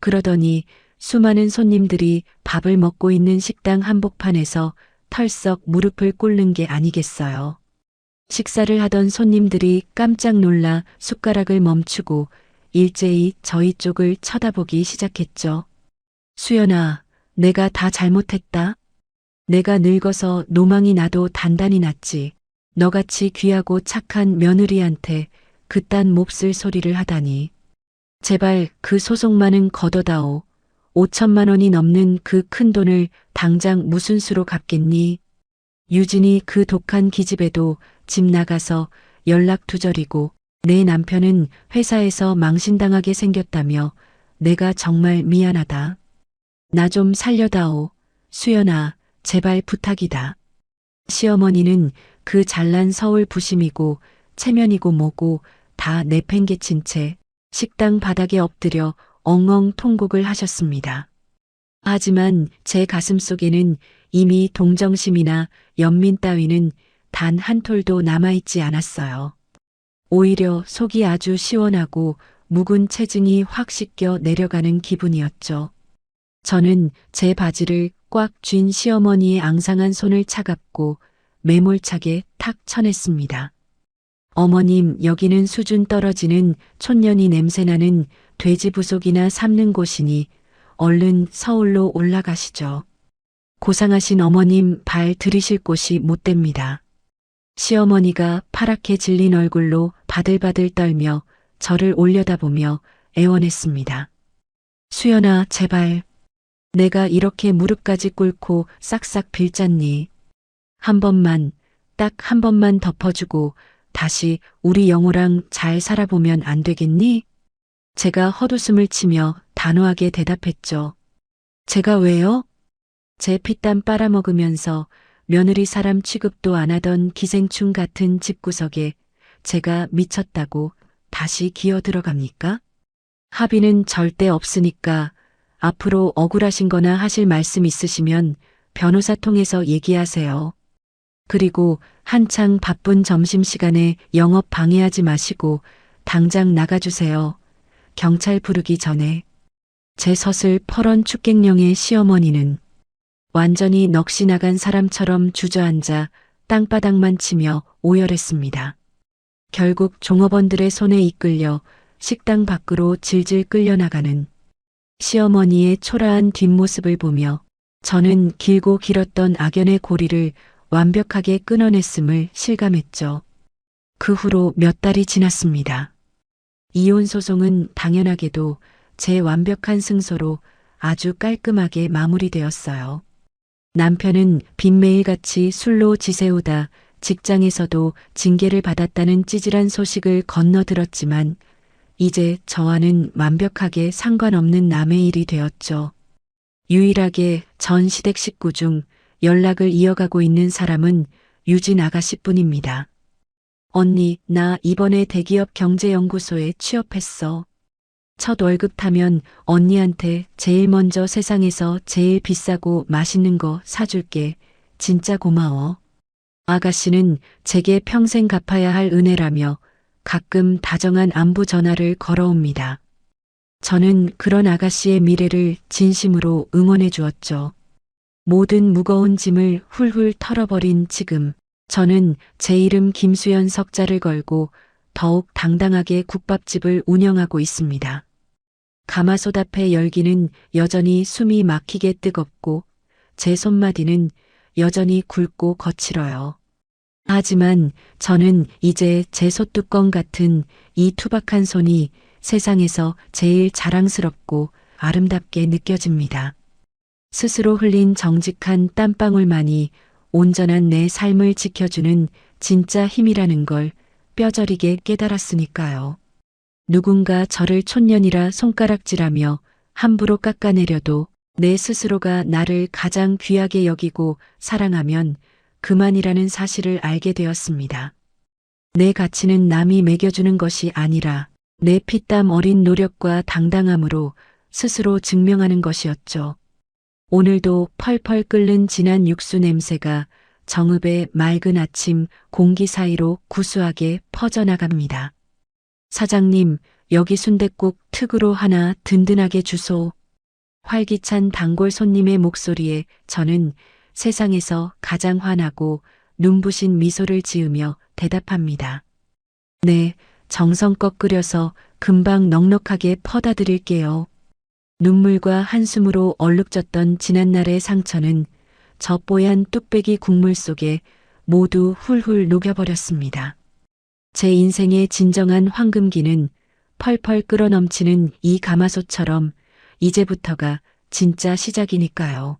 그러더니 수많은 손님들이 밥을 먹고 있는 식당 한복판에서 털썩 무릎을 꿇는 게 아니겠어요. 식사를 하던 손님들이 깜짝 놀라 숟가락을 멈추고 일제히 저희 쪽을 쳐다보기 시작했죠. 수연아, 내가 다 잘못했다. 내가 늙어서 노망이 나도 단단히 났지. 너같이 귀하고 착한 며느리한테 그딴 몹쓸 소리를 하다니. 제발 그 소송만은 걷어다오. 5천만 원이 넘는 그 큰 돈을 당장 무슨 수로 갚겠니? 유진이 그 독한 기집애도 집 나가서 연락 두절이고 내 남편은 회사에서 망신당하게 생겼다며 내가 정말 미안하다. 나 좀 살려다오. 수연아, 제발 부탁이다. 시어머니는 그 잘난 서울 부심이고 체면이고 뭐고 다 내팽개친 채 식당 바닥에 엎드려 엉엉 통곡을 하셨습니다. 하지만 제 가슴속에는 이미 동정심이나 연민 따위는 단 한 톨도 남아있지 않았어요. 오히려 속이 아주 시원하고 묵은 체증이 확 씻겨 내려가는 기분이었죠. 저는 제 바지를 꽉 쥔 시어머니의 앙상한 손을 차갑고 매몰차게 탁 쳐냈습니다. 어머님, 여기는 수준 떨어지는 촌년이 냄새나는 돼지 부속이나 삶는 곳이니 얼른 서울로 올라가시죠. 고상하신 어머님 발 들이실 곳이 못 됩니다. 시어머니가 파랗게 질린 얼굴로 바들바들 떨며 저를 올려다보며 애원했습니다. 수연아, 제발. 내가 이렇게 무릎까지 꿇고 싹싹 빌잖니. 한 번만, 딱 한 번만 덮어주고 다시 우리 영호랑 잘 살아보면 안 되겠니? 제가 헛웃음을 치며 단호하게 대답했죠. 제가 왜요? 제 피땀 빨아먹으면서 며느리 사람 취급도 안 하던 기생충 같은 집구석에 제가 미쳤다고 다시 기어 들어갑니까? 합의는 절대 없으니까 앞으로 억울하신 거나 하실 말씀 있으시면 변호사 통해서 얘기하세요. 그리고 한창 바쁜 점심시간에 영업 방해하지 마시고 당장 나가주세요. 경찰 부르기 전에. 제 섯을 퍼런 축객령의 시어머니는 완전히 넋이 나간 사람처럼 주저앉아 땅바닥만 치며 오열했습니다. 결국 종업원들의 손에 이끌려 식당 밖으로 질질 끌려나가는 시어머니의 초라한 뒷모습을 보며 저는 길고 길었던 악연의 고리를 완벽하게 끊어냈음을 실감했죠. 그 후로 몇 달이 지났습니다. 이혼 소송은 당연하게도 제 완벽한 승소로 아주 깔끔하게 마무리되었어요. 남편은 빈매일같이 술로 지새우다 직장에서도 징계를 받았다는 찌질한 소식을 건너들었지만 이제 저와는 완벽하게 상관없는 남의 일이 되었죠. 유일하게 전 시댁 식구 중 연락을 이어가고 있는 사람은 유진 아가씨뿐입니다. 언니, 나 이번에 대기업 경제연구소에 취업했어. 첫 월급 타면 언니한테 제일 먼저 세상에서 제일 비싸고 맛있는 거 사줄게. 진짜 고마워. 아가씨는 제게 평생 갚아야 할 은혜라며 가끔 다정한 안부 전화를 걸어옵니다. 저는 그런 아가씨의 미래를 진심으로 응원해 주었죠. 모든 무거운 짐을 훌훌 털어버린 지금 저는 제 이름 김수연 석자를 걸고 더욱 당당하게 국밥집을 운영하고 있습니다. 가마솥 앞의 열기는 여전히 숨이 막히게 뜨겁고 제 손마디는 여전히 굵고 거칠어요. 하지만 저는 이제 제 솥뚜껑 같은 이 투박한 손이 세상에서 제일 자랑스럽고 아름답게 느껴집니다. 스스로 흘린 정직한 땀방울만이 온전한 내 삶을 지켜주는 진짜 힘이라는 걸 뼈저리게 깨달았으니까요. 누군가 저를 촌년이라 손가락질하며 함부로 깎아내려도 내 스스로가 나를 가장 귀하게 여기고 사랑하면 그만이라는 사실을 알게 되었습니다. 내 가치는 남이 매겨주는 것이 아니라 내 피땀 어린 노력과 당당함으로 스스로 증명하는 것이었죠. 오늘도 펄펄 끓는 진한 육수 냄새가 정읍의 맑은 아침 공기 사이로 구수하게 퍼져나갑니다. 사장님, 여기 순댓국 특으로 하나 든든하게 주소. 활기찬 단골 손님의 목소리에 저는 세상에서 가장 환하고 눈부신 미소를 지으며 대답합니다. 네, 정성껏 끓여서 금방 넉넉하게 퍼다 드릴게요. 눈물과 한숨으로 얼룩졌던 지난날의 상처는 저 뽀얀 뚝배기 국물 속에 모두 훌훌 녹여버렸습니다. 제 인생의 진정한 황금기는 펄펄 끓어넘치는 이 가마솥처럼 이제부터가 진짜 시작이니까요.